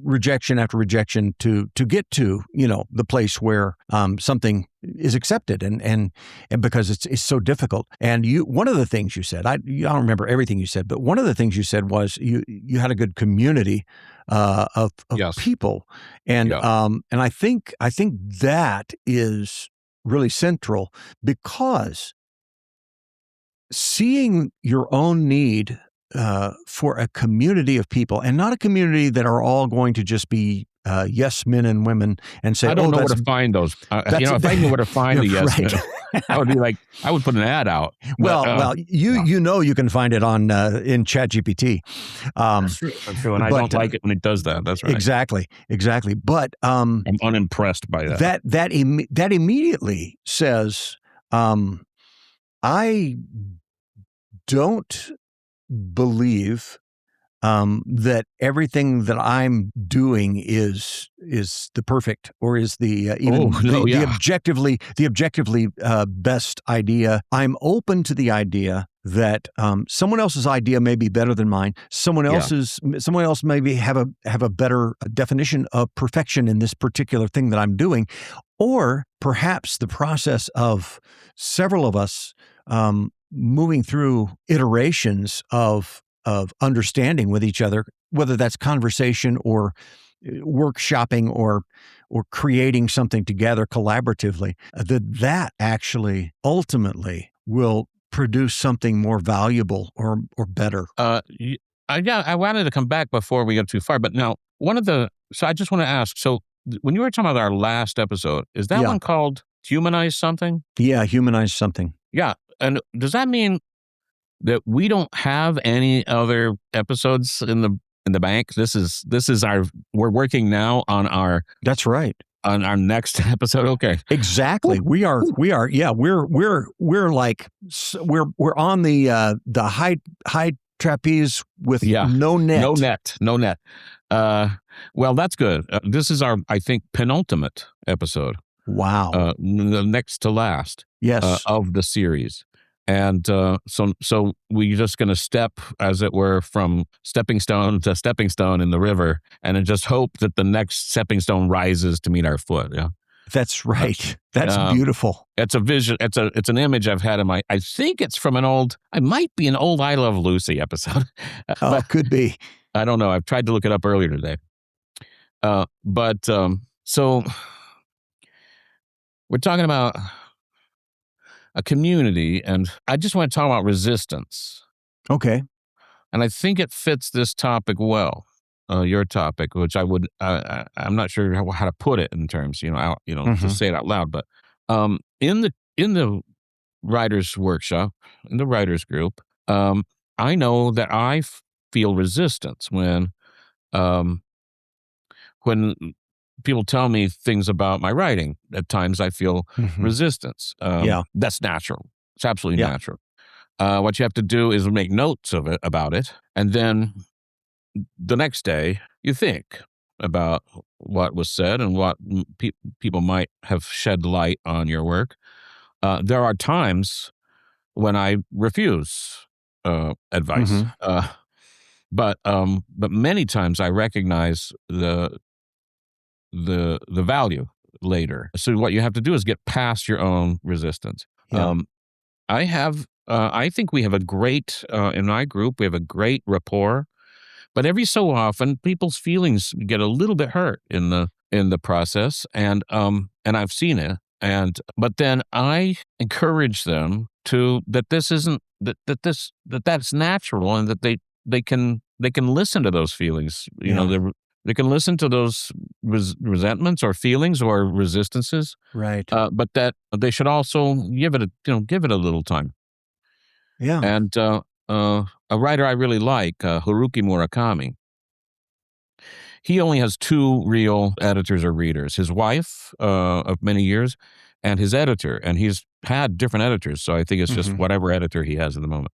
rejection after rejection to get to the place where something is accepted and because it's so difficult. And one of the things you said, I don't remember everything you said, but one of the things you said was you had a good community of yes. people, and I think that is really central, because seeing your own need for a community of people, and not a community that are all going to just be yes men and women and say, I don't know where to find those. If I knew where to find the yes men, I would be like, I would put an ad out. You can find it on in ChatGPT. That's true, and I don't like it when it does that. That's right. Exactly. But I'm unimpressed by that. That immediately says, I don't believe that everything that I'm doing is the perfect, or is the objectively best idea. I'm open to the idea that someone else's idea may be better than mine. Someone else maybe have a better definition of perfection in this particular thing that I'm doing, or perhaps the process of several of us moving through iterations of understanding with each other, whether that's conversation or workshopping or creating something together collaboratively, that actually ultimately will produce something more valuable or better. I wanted to come back before we go too far, but now so I just want to ask, so when you were talking about our last episode, is that one called Humanize Something? Yeah, Humanize Something. Yeah. And does that mean that we don't have any other episodes in the bank? We're working now on our. That's right. On our next episode. Okay. Exactly. We are. Yeah. We're on the high trapeze with no net. No net. Well, that's good. This is our, I think, penultimate episode. Wow. The next to last. Yes. Of the series. And so we're just going to step, as it were, from stepping stone to stepping stone in the river, and then just hope that the next stepping stone rises to meet our foot. Yeah, that's right. That's beautiful. It's a vision. It's an image I've had in my. I think it's from it might be an old I Love Lucy episode. But could be. I don't know. I've tried to look it up earlier today. So we're talking about a community, and I just want to talk about resistance. Okay. And I think it fits this topic well, your topic, which I'm not sure how to put it in terms, to say it out loud. But in the writers' workshop, in the writers' group, I know that I feel resistance when people tell me things about my writing. At times I feel resistance. That's natural. It's absolutely natural. What you have to do is make notes about it. And then the next day you think about what was said and what people might have shed light on your work. There are times when I refuse advice. But many times I recognize the value later. So what you have to do is get past your own resistance. I think we have a great, in my group, we have a great rapport, but every so often people's feelings get a little bit hurt in the process. And I've seen it. But then I encourage them that's natural, and that they can listen to those feelings. They can listen to those resentments or feelings or resistances, right? But that they should also give it a little time. Yeah. And a writer I really like, Haruki Murakami. He only has two real editors or readers: his wife of many years, and his editor. And he's had different editors, so I think it's just whatever editor he has at the moment.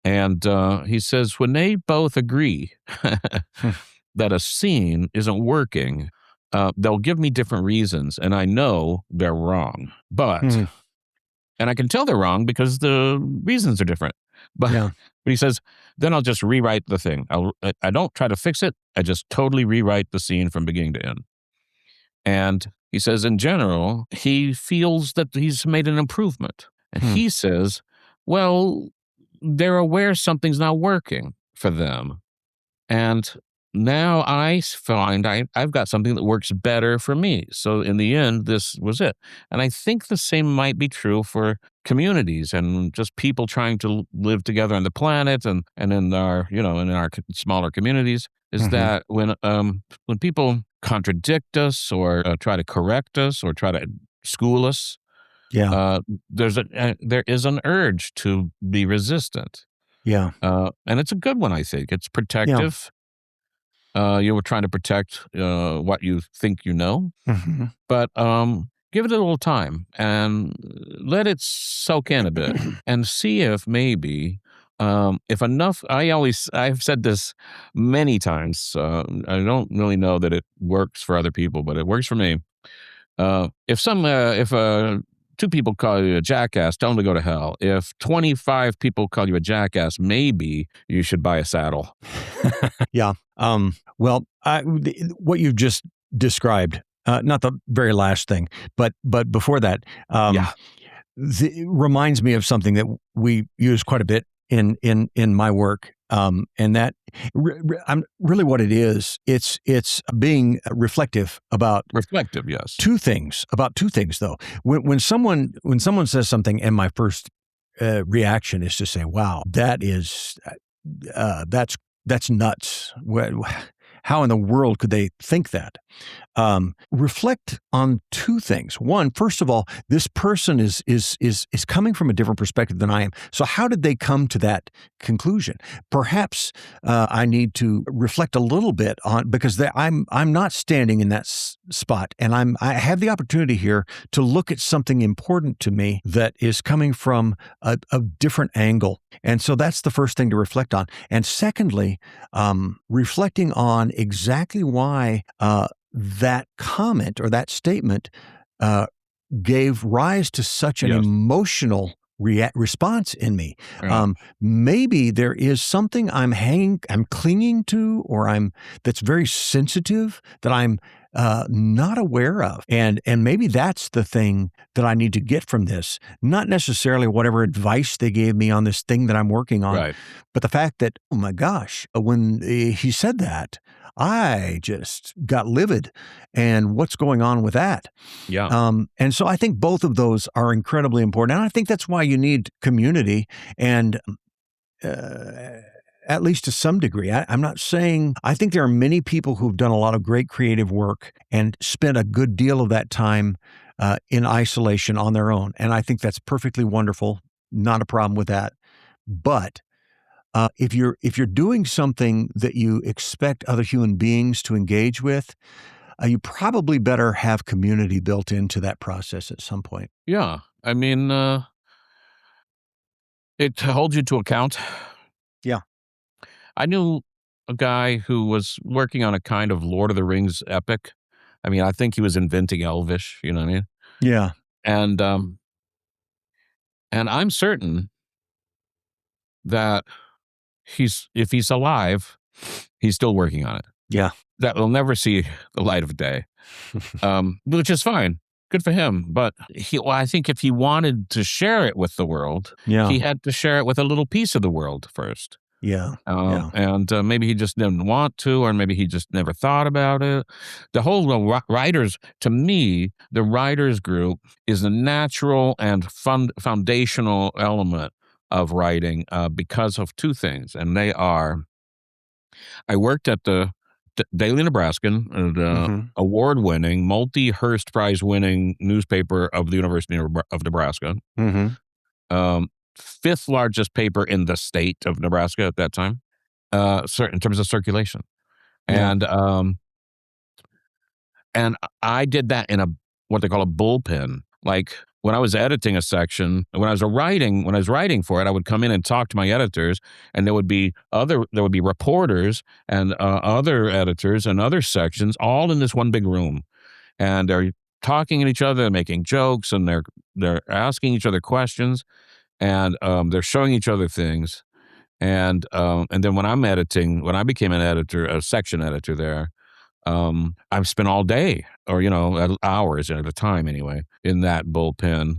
And he says when they both agree that a scene isn't working, they'll give me different reasons, and I know they're wrong. But, and I can tell they're wrong because the reasons are different. But, but he says, then I'll just rewrite the thing. I don't try to fix it. I just totally rewrite the scene from beginning to end. And he says, in general, he feels that he's made an improvement. And he says, well, they're aware something's not working for them. And now I find I've got something that works better for me. So in the end, this was it. And I think the same might be true for communities and just people trying to live together on the planet and in our, in our smaller communities, is that when people contradict us or try to correct us or try to school us, there is an urge to be resistant. Yeah. And it's a good one, I think. It's protective. You were trying to protect what you think you know, but give it a little time and let it soak in a bit and see if maybe if enough. I've said this many times. I don't really know that it works for other people, but it works for me. If two people call you a jackass, tell them to go to hell. If 25 people call you a jackass, maybe you should buy a saddle. Yeah. Well, what you've just described, not the very last thing, but before that, reminds me of something that we use quite a bit in my work. And that really what it is, it's being reflective about yes. Two things though. When someone says something and my first reaction is to say, wow, that's nuts. How in the world could they think that? Reflect on two things. One, first of all, this person is coming from a different perspective than I am. So how did they come to that conclusion? Perhaps I need to reflect a little bit on, because I'm not standing in that spot, and I have the opportunity here to look at something important to me that is coming from a different angle. And so that's the first thing to reflect on. And secondly, reflecting on exactly why that comment or that statement gave rise to such an emotional response in me. Maybe there is something I'm clinging to, or that's very sensitive that I'm not aware of. And maybe that's the thing that I need to get from this, not necessarily whatever advice they gave me on this thing that I'm working on, but the fact that, oh my gosh, when he said that, I just got livid. And what's going on with that? And so I think both of those are incredibly important. And I think that's why you need community, and at least to some degree. I'm not saying, I think there are many people who've done a lot of great creative work and spent a good deal of that time in isolation on their own. And I think that's perfectly wonderful. Not a problem with that. But if you're doing something that you expect other human beings to engage with, you probably better have community built into that process at some point. Yeah. I mean, it holds you to account. Yeah. I knew a guy who was working on a kind of Lord of the Rings epic. I mean, I think he was inventing Elvish, you know what I mean? Yeah. And I'm certain that if he's alive, he's still working on it. Yeah. That will never see the light of day, which is fine. Good for him. But I think if he wanted to share it with the world, he had to share it with a little piece of the world first. And maybe he just didn't want to, or maybe he just never thought about it. The whole writers, to me, the writers group is a natural and foundational element of writing because of two things. And they are, I worked at the Daily Nebraskan, award-winning, multi-Hearst Prize-winning newspaper of the University of Nebraska. Fifth largest paper in the state of Nebraska at that time, in terms of circulation. And I did that in what they call a bullpen. Like when I was editing a section, when I was writing for it, I would come in and talk to my editors, and there would be reporters and other editors and other sections all in this one big room, and they're talking at each other and making jokes, and they're asking each other questions, and they're showing each other things, and then when I became an editor, a section editor there. I've spent all day, or hours at a time anyway, in that bullpen,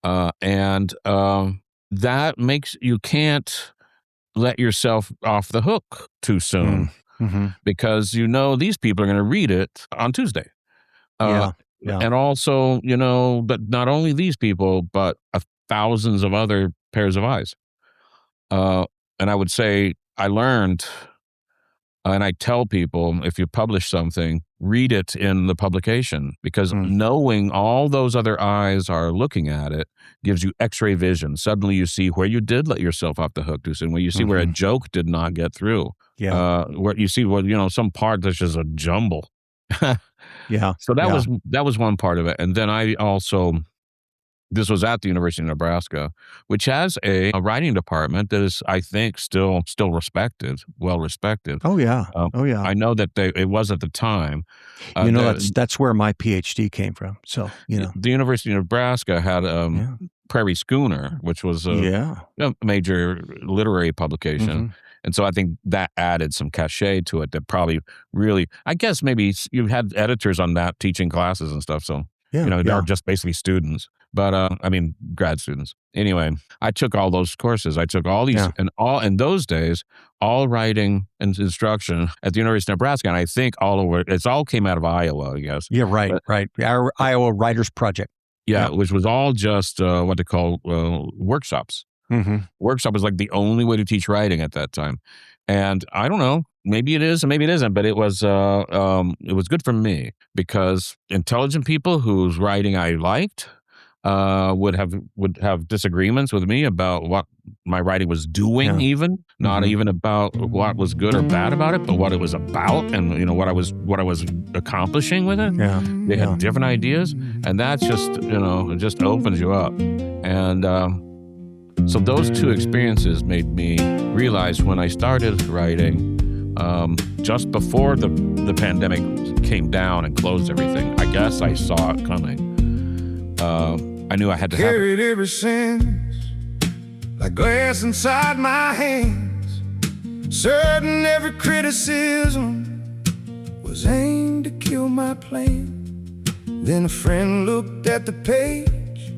and that makes you can't let yourself off the hook too soon, because these people are going to read it on Tuesday. Yeah. And also, but not only these people, but thousands of other pairs of eyes. And I would say I learned. And I tell people, if you publish something, read it in the publication, because knowing all those other eyes are looking at it gives you x-ray vision. Suddenly you see where you did let yourself off the hook too soon, where you see where a joke did not get through. Yeah. Where you see some part that's just a jumble. Yeah. So that was one part of it. And then I also... This was at the University of Nebraska, which has a writing department that is, I think, still respected, well respected. Oh yeah, I know that it was at the time. That's where my PhD came from. So the University of Nebraska had Prairie Schooner, which was a major literary publication. And so I think that added some cachet to it. That probably really, I guess maybe you had editors on that teaching classes and stuff. So they are just basically students. But grad students. Anyway, I took all those courses. I took all these, and all in those days, all writing and instruction at the University of Nebraska. And I think it's all came out of Iowa, I guess. Yeah, right. Our Iowa Writers Project. Yeah, which was all just what they call workshops. Workshop was like the only way to teach writing at that time. And I don't know, maybe it is and maybe it isn't, but it was good for me, because intelligent people whose writing I liked would have disagreements with me about what my writing was doing, even not even about what was good or bad about it, but what it was about, and what I was accomplishing with it. They had different ideas, and that's just it just opens you up. And so those two experiences made me realize, when I started writing, just before the pandemic came down and closed everything, I guess I saw it coming. I knew I had to have it. Carried ever since, like glass inside my hands. Certain every criticism was aimed to kill my plan. Then a friend looked at the page,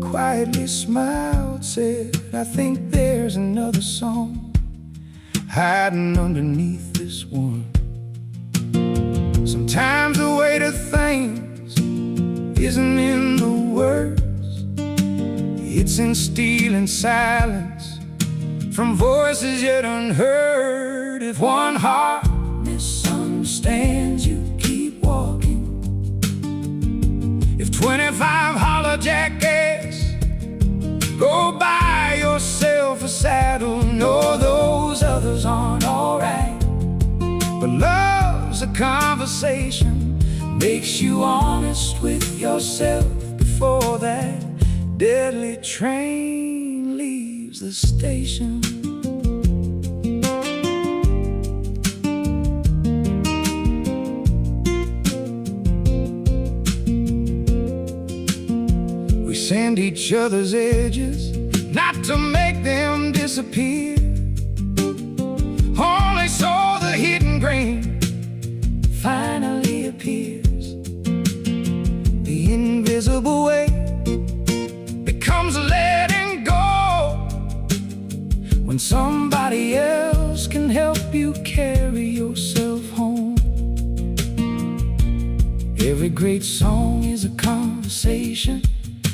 quietly smiled, said, "I think there's another song hiding underneath this one." Sometimes the weight of things isn't in the words, it's in stealing silence from voices yet unheard. If one heart misunderstands you, keep walking. If 25 holler jackets go buy yourself a saddle, know those others aren't alright. But love's a conversation, makes you honest with yourself before that deadly train leaves the station. We sand each other's edges, not to make them disappear, only so the hidden grain finally appears. The invisible way becomes letting go when somebody else can help you carry yourself home. Every great song is a conversation,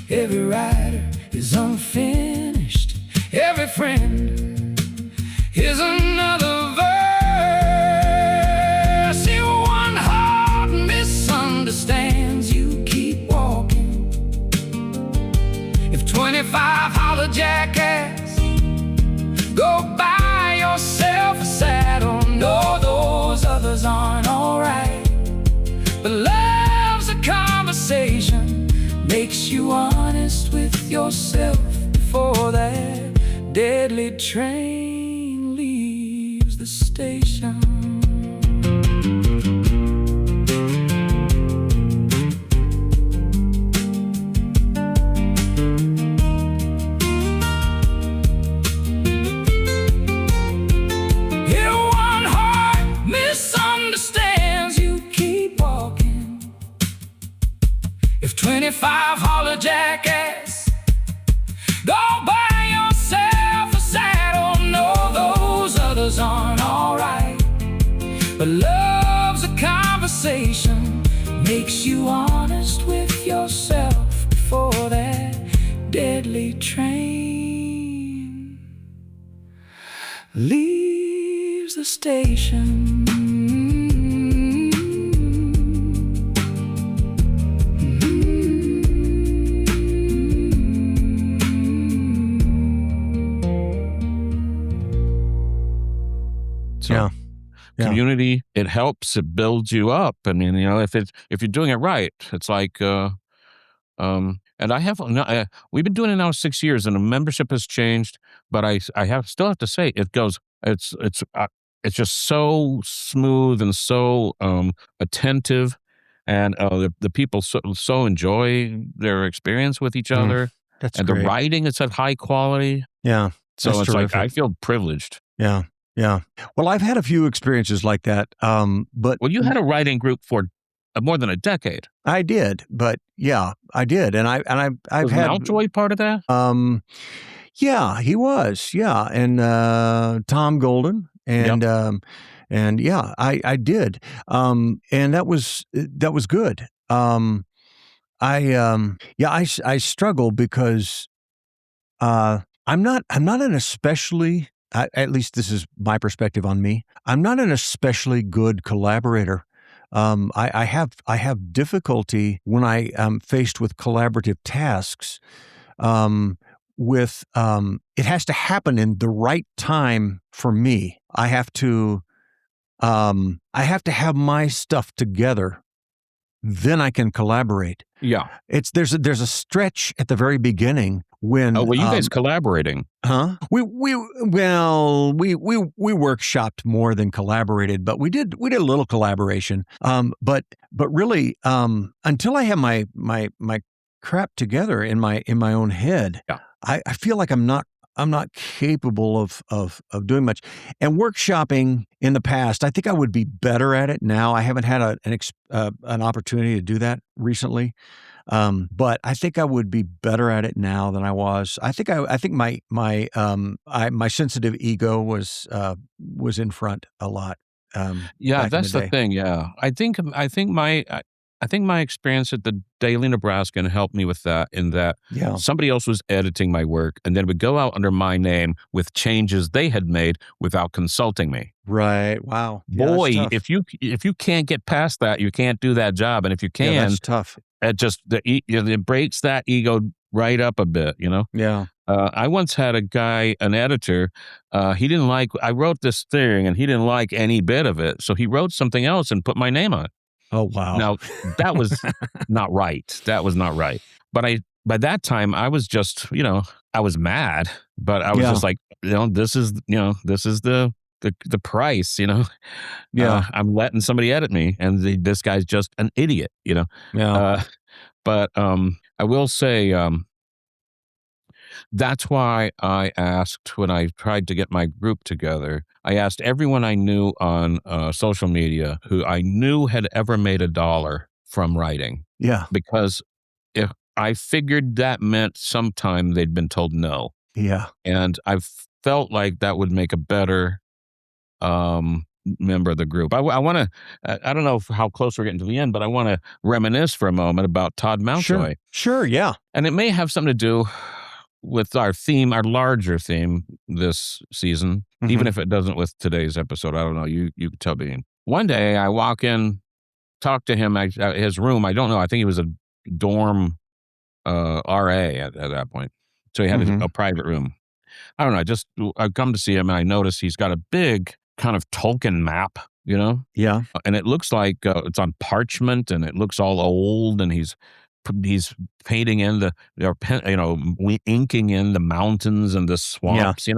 every writer is unfinished, every friend is another verse. If one heart misunderstands you, keep walking. If 25 holler jackets go buy yourself a saddle, know those others aren't alright. But love's a conversation, makes you honest with yourself before that deadly train leaves the station. Here one heart misunderstands, you keep walking. If 25 holler jackets, go buy yourself a saddle. No, those others aren't alright. But love's a conversation, makes you honest with yourself before that deadly train leaves the station. So, community, it helps, it builds you up. I mean, if you're doing it right, it's like, and we've been doing it now 6 years, and the membership has changed, but I still have to say, it's just so smooth and so attentive, and the people so enjoy their experience with each other. That's and great. The writing is at high quality. Yeah, so it's terrific. like I feel privileged. Yeah. Yeah. Well, I've had a few experiences like that. But you had a writing group for more than a decade. I did, but yeah, I did, and I've was had Mountjoy part of that. Yeah, he was. Yeah, and Tom Golden, and and yeah, I did, and that was good. I struggle because I'm not an especially. At least this is my perspective on me. I'm not an especially good collaborator. I have difficulty when I am faced with collaborative tasks. It has to happen in the right time for me. I have to have my stuff together. Then I can collaborate. Yeah, there's a stretch at the very beginning when. Oh, well, you guys collaborating? Huh? We workshopped more than collaborated, but we did a little collaboration. But really, until I have my crap together in my own head, I feel like I'm not capable of doing much. And workshopping in the past, I think I would be better at it now. I haven't had an opportunity to do that recently, but I think I would be better at it now than I was. I think my sensitive ego was in front a lot. That's the thing. Yeah, I think my experience at the Daily Nebraskan helped me with that, in that somebody else was editing my work, and then would go out under my name with changes they had made without consulting me. Right. Wow. Boy, if you can't get past that, you can't do that job. And if you can, that's tough. It breaks that ego right up a bit, Yeah. I once had an editor, he didn't like, I wrote this thing and he didn't like any bit of it. So he wrote something else and put my name on it. Oh, wow. Now, that was not right. That was not right. But by that time, I was just, I was mad, but I was just like, this is the price, I'm letting somebody edit me, and this guy's just an idiot, Yeah. But I will say, that's why I asked, when I tried to get my group together, I asked everyone I knew on social media who I knew had ever made $1 from writing. Yeah. Because if I figured that meant sometime they'd been told no. Yeah. And I felt like that would make a better member of the group. I want to, I don't know how close we're getting to the end, but I want to reminisce for a moment about Todd Mountjoy. Sure, yeah. And it may have something to do with our larger theme this season, even if it doesn't with today's episode. I don't know. You can tell me. One day I walk in, talk to him at his room. I don't know. I think he was a dorm RA at that point. So he had a private room. I don't know. I come to see him and I notice he's got a big kind of Tolkien map, Yeah. And it looks like it's on parchment and it looks all old, and he's he's painting in inking in the mountains and the swamps,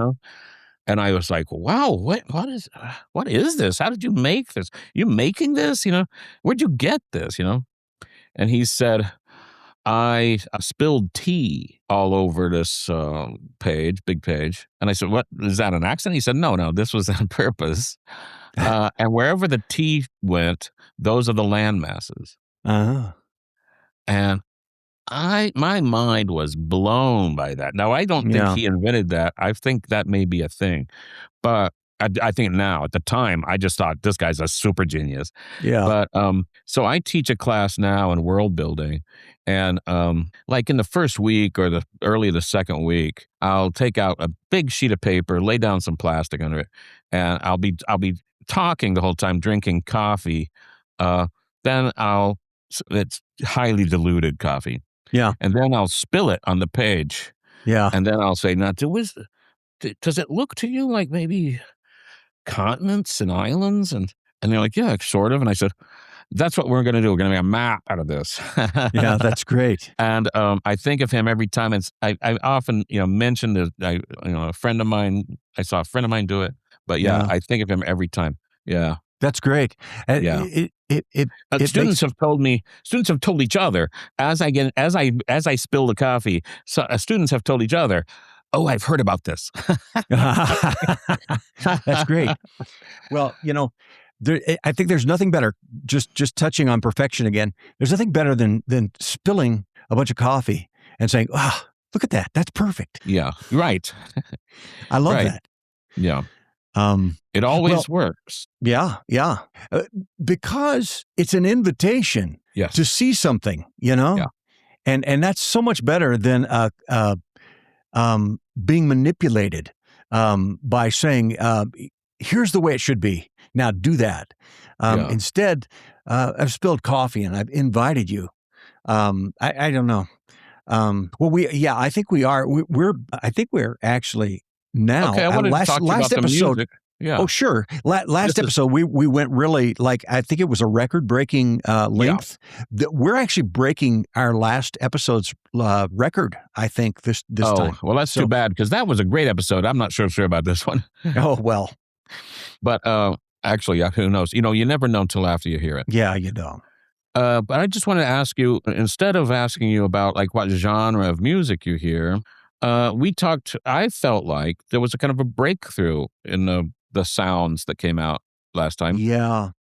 And I was like, wow, what is this? How did you make this? You making this? Where'd you get this? And he said, I spilled tea all over this big page. And I said, what, is that an accident? He said, no, this was on purpose. And wherever the tea went, those are the land masses. Uh-huh. And my mind was blown by that. Now, I don't think he invented that. I think that may be a thing. But I think now, at the time, I just thought this guy's a super genius. Yeah. But so I teach a class now in world building, and like in the first week or the second week, I'll take out a big sheet of paper, lay down some plastic under it, and I'll be talking the whole time, drinking coffee. Then it's highly diluted coffee. Yeah. And then I'll spill it on the page. Yeah. And then I'll say, now, does it look to you like maybe continents and islands? And they're like, yeah, sort of. And I said, that's what we're going to do. We're going to make a map out of this. Yeah, that's great. And I think of him every time. I often, mention that a friend of mine, I saw a friend of mine do it. But I think of him every time. Yeah. That's great. Yeah. Students have told each other as I spill the coffee. So students have told each other, "Oh, I've heard about this." That's great. Well, I think there's nothing better. Just touching on perfection again. There's nothing better than spilling a bunch of coffee and saying, "Ah, look at that. That's perfect." Yeah. Right. I love that. Yeah. It always works. Yeah. Because it's an invitation to see something, Yeah. And that's so much better than being manipulated by saying, here's the way it should be. Now do that. Instead, I've spilled coffee and I've invited you. I don't know. I think we are. I think we're actually now. Okay, I wanted to talk to you about the music. Yeah. Oh, sure. Last episode, we went really, I think it was a record-breaking length. Yeah. We're actually breaking our last episode's record, I think, this time. Well, that's too bad, because that was a great episode. I'm not sure about this one. Oh, well. But actually, who knows? You never know until after you hear it. Yeah, you don't. But I just wanted to ask you, instead of asking you about what genre of music you hear, I felt like there was a kind of a breakthrough in the sounds that came out last time. Yeah.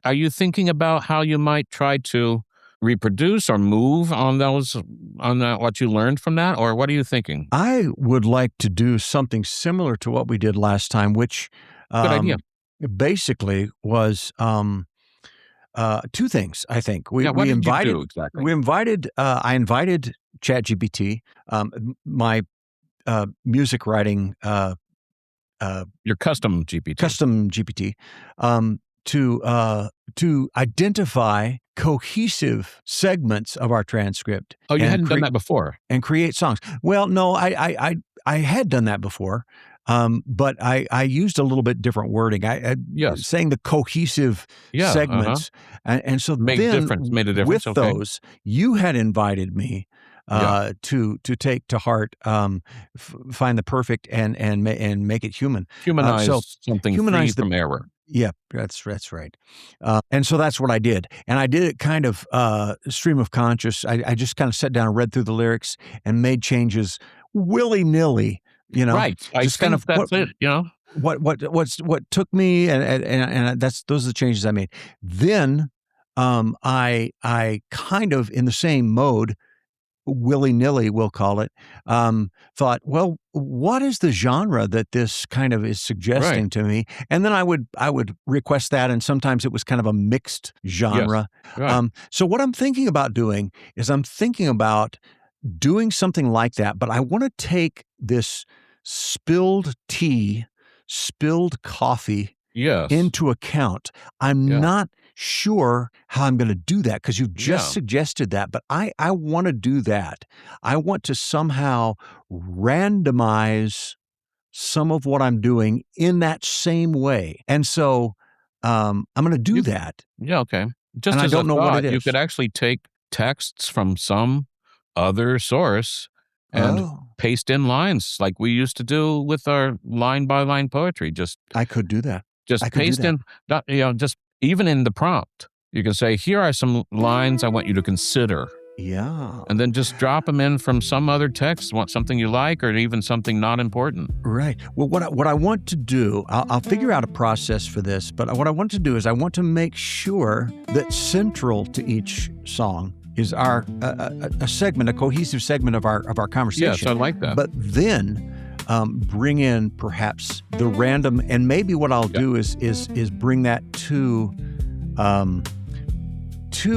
Are you thinking about how you might try to reproduce or move on what you learned from that, or what are you thinking? I would like to do something similar to what we did last time, which good idea. Basically was two things. I think what did you do exactly? I invited ChatGPT, my music writing. Your custom GPT. To identify cohesive segments of our transcript. Oh, you hadn't done that before, and create songs. Well, no, I had done that before, but I used a little bit different wording. Saying the cohesive segments, and so made a difference. With those, you had invited me. To take to heart, find the perfect and make it human. Humanize something free from error. Yeah, that's right. And so that's what I did. And I did it kind of stream of conscious. I just kind of sat down and read through the lyrics and made changes willy-nilly, Right. Just that's it, What took me and those are the changes I made. Then I kind of in the same mode, willy-nilly, we'll call it, thought, well, what is the genre that this kind of is suggesting to me? And then I would request that, and sometimes it was kind of a mixed genre. Yes. Right. So what I'm thinking about doing is doing something like that, but I want to take this spilled tea, spilled coffee into account. I'm not sure how I'm going to do that, because you've just suggested that, but I want to do that. I want to somehow randomize some of what I'm doing in that same way. And so I'm going to do that. Yeah, okay. Just and as I don't know what it is. You could actually take texts from some other source and paste in lines like we used to do with our line-by-line poetry. I could do that. Just paste in, just even in the prompt, you can say, here are some lines I want you to consider. Yeah. And then just drop them in from some other text, want something you like, or even something not important. Right. Well, what I want to do, I'll figure out a process for this, but what I want to do is I want to make sure that central to each song is our a segment, a cohesive segment of our conversation. Yes, I like that. But then bring in perhaps the random, and maybe what I'll do is bring that to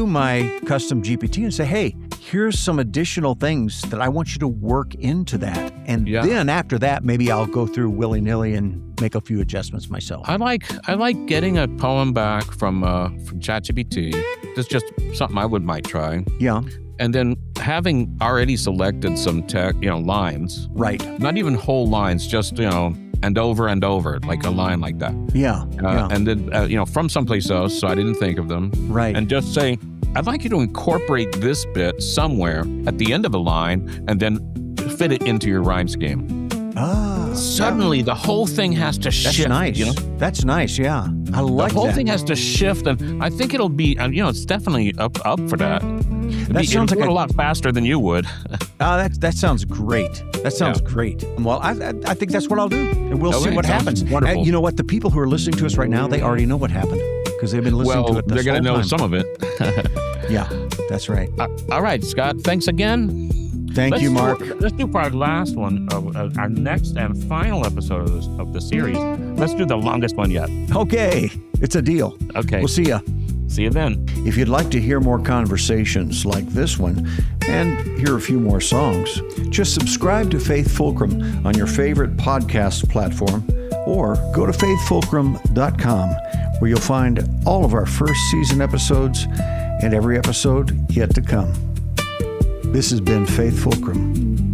my custom GPT and say, hey, here's some additional things that I want you to work into that. And then after that, maybe I'll go through willy-nilly and make a few adjustments myself. I like getting a poem back from ChatGPT. That's just something I might try. Yeah. And then having already selected some lines. Right. Not even whole lines, just, and over, like a line like that. Yeah. And then, from someplace else, so I didn't think of them. Right. And just say, I'd like you to incorporate this bit somewhere at the end of a line and then fit it into your rhyme scheme. Suddenly, the whole thing has to shift. That's nice. That's nice, yeah. I like that. The whole thing has to shift, and I think it'll be, it's definitely up for that. That sounds like a lot faster than you would. That sounds great. That sounds great. Well, I think that's what I'll do, and we'll see what happens. Wonderful. You know what? The people who are listening to us right now, they already know what happened because they've been listening to it this whole time. They're going to know some of it. Yeah, that's right. All right, Scott. Thanks again. Thank you, Mark. Let's do our last one of our next and final episode of the series. Let's do the longest one yet. Okay, it's a deal. Okay. We'll see ya. See you then. If you'd like to hear more conversations like this one and hear a few more songs, just subscribe to Faithfulcrum on your favorite podcast platform or go to faithfulcrum.com where you'll find all of our first season episodes and every episode yet to come. This has been Faithfulcrum.